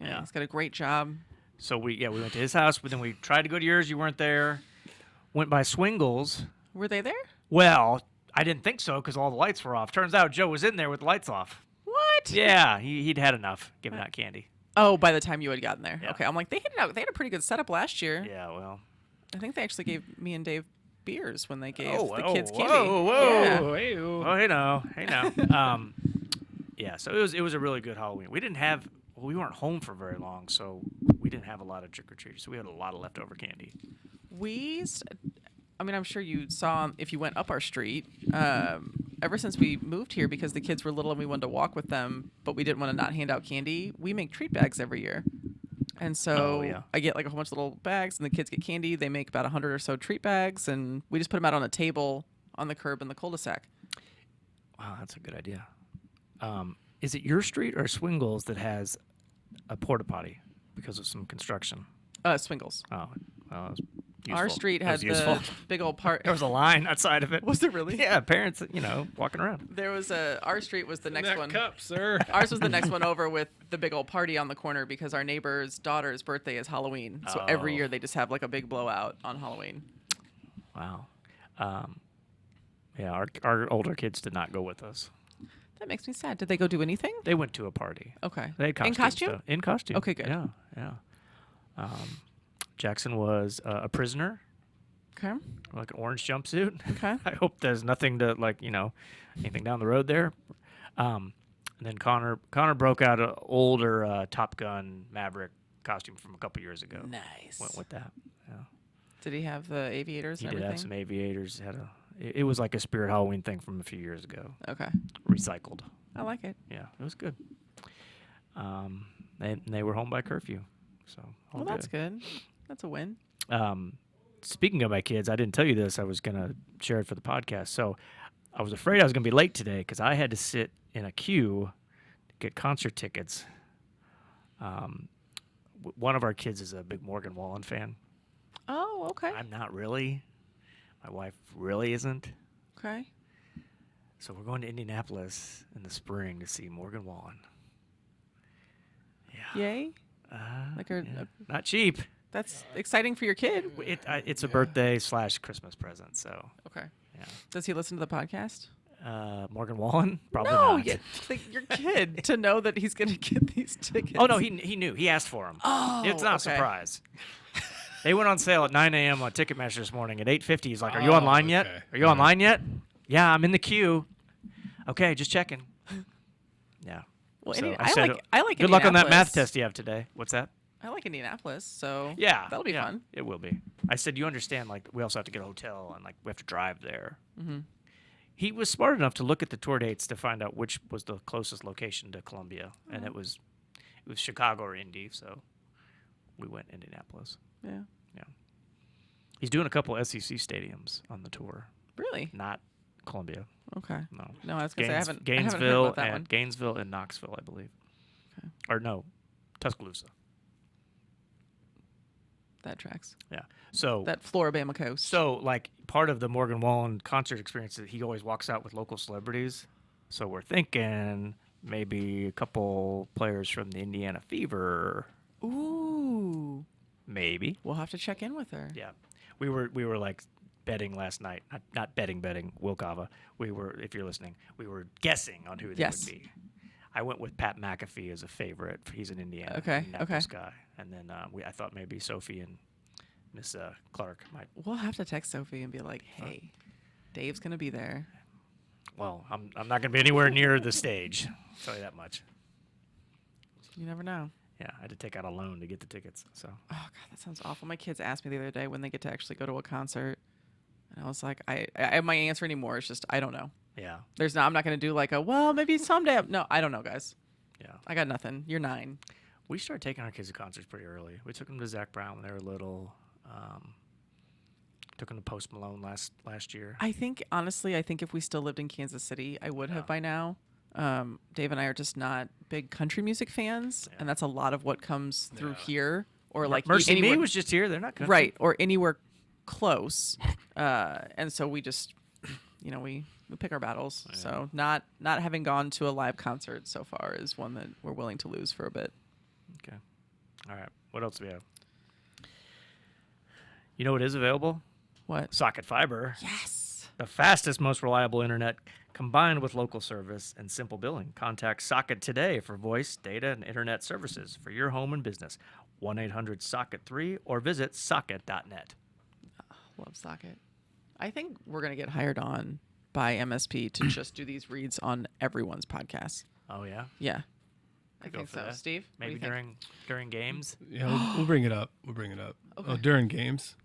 Yeah. He's got a great job. So we went to his house, but then we tried to go to yours. You weren't there. Went by Swingles. Were they there? Well, I didn't think so because all the lights were off. Turns out Joe was in there with the lights off. What? Yeah, he'd had enough giving out candy. Oh, by the time you had gotten there. Yeah. Okay, I'm like they had a pretty good setup last year. Yeah, well. I think they actually gave me and Dave beers when they gave Oh, the whoa, kids candy. whoa, Yeah. whoa. Oh, hey now. Yeah, so it was a really good Halloween. We weren't home for very long, so we didn't have a lot of trick-or-treaters. So we had a lot of leftover candy. I'm sure you saw if you went up our street, ever since we moved here because the kids were little and we wanted to walk with them, but we didn't want to not hand out candy, we make treat bags every year. And so I get like a whole bunch of little bags and the kids get candy. They make about 100 or so treat bags and we just put them out on a table on the curb in the cul-de-sac. Wow, that's a good idea. Is it your street or Swingles that has a porta potty because of some construction? Swingles. Oh, well, that was Our useful. street That had was the useful. big old part. There was a line outside of it. Was there really? Yeah, parents, walking around. There was our street was the next that one. cup, sir. Ours was the next one over with the big old party on the corner because our neighbor's daughter's birthday is Halloween. So every Oh. year they just have like a big blowout on Halloween. Wow. Yeah, our older kids did not go with us. That makes me sad. Did they go do anything? They went to a party. Okay. They had In costumes, costume? though. In costume. Okay, good. Yeah. Jackson was a prisoner, Okay. like an orange jumpsuit. Okay. I hope there's nothing to anything down the road there. And then Connor broke out an older Top Gun Maverick costume from a couple years ago. Nice. Went with that. Yeah. Did he have the aviators He and did everything? have some aviators. It was like a Spirit Halloween thing from a few years ago. Okay. Recycled. I like it. Yeah, it was good. They were home by curfew, so all Well, that's good. That's a win. Speaking of my kids, I didn't tell you this. I was gonna share it for the podcast. So I was afraid I was gonna be late today because I had to sit in a queue to get concert tickets. One of our kids is a big Morgan Wallen fan. Oh, okay. I'm not really. My wife really isn't. Okay. So we're going to Indianapolis in the spring to see Morgan Wallen. Yeah. Yay. Like Yeah. Not cheap. that's exciting for your kid. It's a birthday / Christmas present. So Okay. yeah. Does he listen to the podcast? Morgan Wallen? Probably No, not. your kid to know that he's going to get these tickets. Oh no, he knew. He asked for them. Oh, It's not a okay. surprise. They went on sale at 9 a.m. on Ticketmaster this morning. At 8:50, he's like, "Are you online yet? okay. Are you online yet? Yeah, I'm in the queue. Okay, just checking." Yeah. Well, So I said, like good luck on that math Indianapolis. test you have today. What's that? I like Indianapolis, so Yeah, that'll be yeah, fun. It will be. I said, you understand? Like, we also have to get a hotel and we have to drive there. Mm-hmm. He was smart enough to look at the tour dates to find out which was the closest location to Columbia, and it was Chicago or Indy. So we went Indianapolis. Yeah. He's doing a couple SEC stadiums on the tour, Really? not Columbia. Okay. No. No, I was gonna say I haven't heard Gainesville about that and one. Gainesville and Knoxville, I believe. Okay. Or no, Tuscaloosa. That tracks. Yeah. So That Floribama coast. So, part of the Morgan Wallen concert experience is he always walks out with local celebrities. So we're thinking maybe a couple players from the Indiana Fever. Ooh. Maybe. We'll have to check in with her. Yeah. We were betting last night. Not betting, Wilkava. We were, if you're listening, we were guessing on who they Yes. would be. I went with Pat McAfee as a favorite. He's an Indiana Okay, Indianapolis okay. guy. And then I thought maybe Sophie and Miss Clark might. We'll have to text Sophie and be like, "Hey, Dave's gonna be there." Well, I'm not going to be anywhere near the stage. I'll tell you that much. You never know. Yeah, I had to take out a loan to get the tickets. So. Oh God, that sounds awful. My kids asked me the other day when they get to actually go to a concert, and I was like, I my answer anymore is just I don't know. Yeah. I'm not gonna do like a well maybe someday. No, I don't know, guys. Yeah. I got nothing. You're 9. We started taking our kids to concerts pretty early. We took them to Zach Brown when they were little. Took them to Post Malone last year. I think honestly, if we still lived in Kansas City, I would have by now. Dave and I are just not big country music fans, and that's a lot of what comes through here, or like Mercy anywhere, Me was just here. They're not country. right, or anywhere close. And so we just, we pick our battles. Yeah. So not having gone to a live concert so far is one that we're willing to lose for a bit. Okay. All right. What else do we have? You know what is available? What? Socket Fiber. Yes. The fastest, most reliable internet combined with local service and simple billing. Contact Socket today for voice, data, and internet services for your home and business. 1-800-SOCKET3 or visit socket.net. Love Socket. I think we're going to get hired on by MSP to just do these reads on everyone's podcast. Oh, yeah? Yeah. I Go think for so. that. Steve? What do Maybe you think? during games? Yeah, we'll bring it up. Okay. Oh, during games.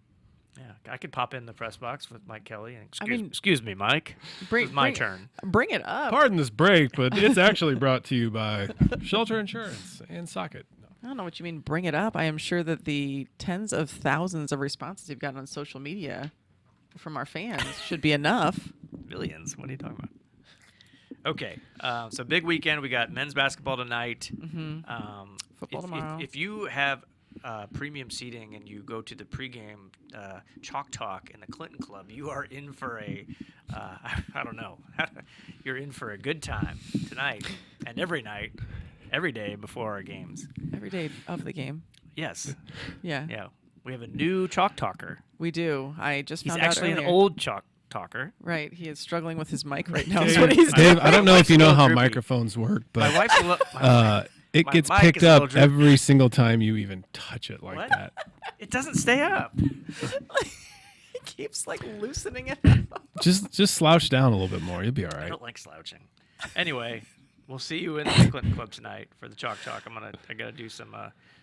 Yeah, I could pop in the press box with Mike Kelly. And mean- excuse me, Mike. It's my turn. Bring it up. Pardon this break, but it's actually brought to you by Shelter Insurance and Socket. No. I don't know what you mean, bring it up. I am sure that the tens of thousands of responses you've gotten on social media from our fans should be enough. Millions. What are you talking about? Okay, so big weekend. We got men's basketball tonight. Football tomorrow. If you have premium seating and you go to the pregame Chalk Talk in the Clinton Club, you are in for a, I don't know, you're in for a good time tonight and every night, every day before our games. Every day of the game. Yes. Yeah. Yeah. We have a new Chalk Talker. We do. I just He's found out actually an earlier. old Chalk Talker. Right. He is struggling with his mic right now. Is what he's Dave, doing. I don't know if wife's you a know little how droopy. microphones work, My but wife's a little. it my gets mic picked is a little up droopy. every single time you even touch it like What? that. It doesn't stay up. He keeps like loosening it. Just slouch down a little bit more. You'll be all I right. don't like slouching. Anyway, we'll see you in the Clinton Club tonight for the Chalk Talk. I gotta do some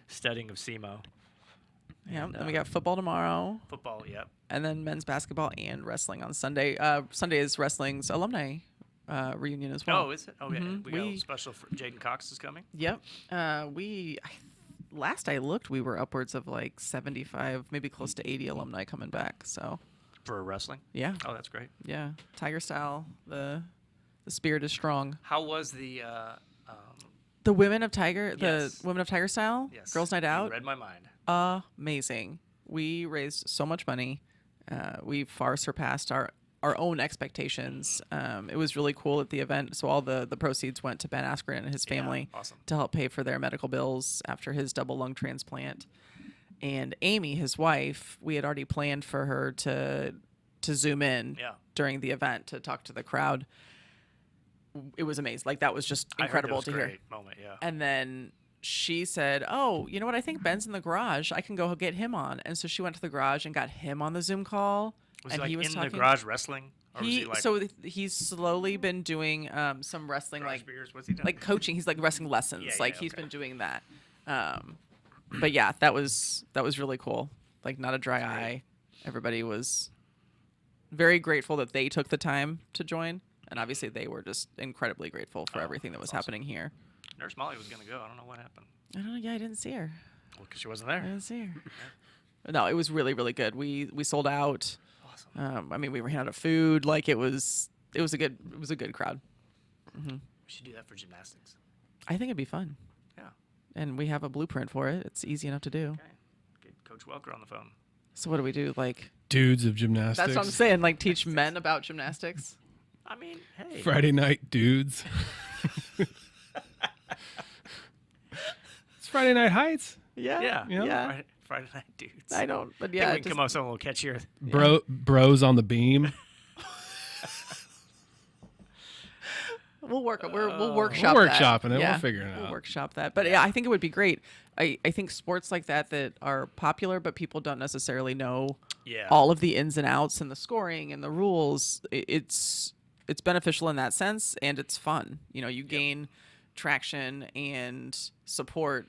studying of SEMO. Yeah. And, Then we got football tomorrow, football. Yep. and then men's basketball and wrestling on Sunday. Sunday is wrestling's alumni reunion as well. Oh, is it? Oh, yeah. Mhm. We got a We- little special for Jaden Cox is coming. Yep. Last I looked, we were upwards of like 75, maybe close to 80 alumni coming back. So For wrestling? yeah, Oh, that's great. yeah. Tiger style. The spirit is strong. How was the The women of Tiger, Yes. the women of Tiger style, yes, girls' night you out, read my mind. amazing. We raised so much money. We far surpassed our own expectations. It was really cool at the event. So all the proceeds went to Ben Askren and his family awesome. to help pay for their medical bills after his double lung transplant. And Amy, his wife, we had already planned for her to zoom in Yeah. during the event to talk to the crowd. It was amazing. Like that was just I heard incredible that was to hear. great moment, yeah. And then she said, "Oh, you know what? I think Ben's in the garage. I can go get him on." And so she went to the garage and got him on the Zoom call. Was and he like was in talking. the garage wrestling? Or was he like He's slowly been doing some wrestling, garage like beers? What's he done? like coaching. He's like wrestling lessons. Yeah, like yeah, he's okay. been doing that. But yeah, that was really cool. Like not a dry That's great. eye. Everybody was very grateful that they took the time to join, and obviously they were just incredibly grateful for Oh, everything that was that's awesome. happening here. Nurse Molly was going to go. I don't know what happened. I don't know. Yeah, I didn't see her. Well, because she wasn't I there. didn't see her. No, it was really, really good. We sold out. Awesome. I mean, we ran out of food. Like it was a good crowd. We should do that for gymnastics. I think it'd be fun. Yeah. And we have a blueprint for it. It's easy enough to do. Okay. Get Coach Welker on the phone. So what do we do? Like Dudes of gymnastics. that's what I'm saying. Like teach men about gymnastics. I mean, hey. Friday night dudes. It's Friday Night Heights. Yeah. Yeah. Yeah. Friday night dudes. I don't. But I yeah. think we can come up with something a little catchier. Bros on the beam. We'll workshop We're that. workshopping it. Yeah, We'll figure it we'll out. workshop that. But yeah, I think it would be great. I think sports like that are popular, but people don't necessarily know Yeah. all of the ins and outs and the scoring and the rules. It's beneficial in that sense, and it's fun. You gain traction and support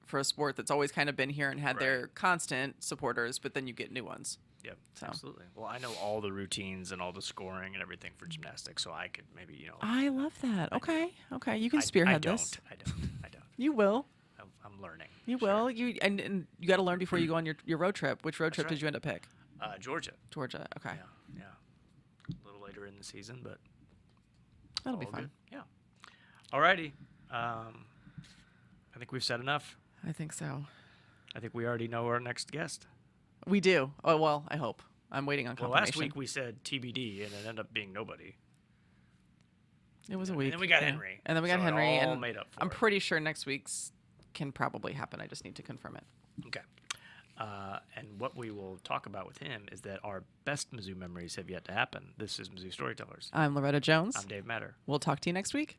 for a sport that's always kind of been here and had their constant supporters, but then you get new ones. Yep, So. absolutely. Well, I know all the routines and all the scoring and everything for gymnastics, so I could maybe, I love that. Okay, you can spearhead this. I don't. You will. I'm learning. You Sure. will. You and you got to learn before you go on your road trip. Which road trip right. did you end up pick? Georgia. Georgia. Okay, Yeah. A little later in the season, but that'll be all fun. good. Yeah. Alrighty. I think we've said enough. I think so. I think we already know our next guest. We do. Oh well, I hope. I'm waiting on Well, confirmation. last week we said TBD, and it ended up being nobody. It was a And week. then we got yeah. Henry. And then we got So it Henry, all and made up for I'm it. pretty sure next week's can probably happen. I just need to confirm it. Okay. And what we will talk about with him is that our best Mizzou memories have yet to happen. This is Mizzou Storytellers. I'm Loretta Jones. I'm Dave Matter. We'll talk to you next week.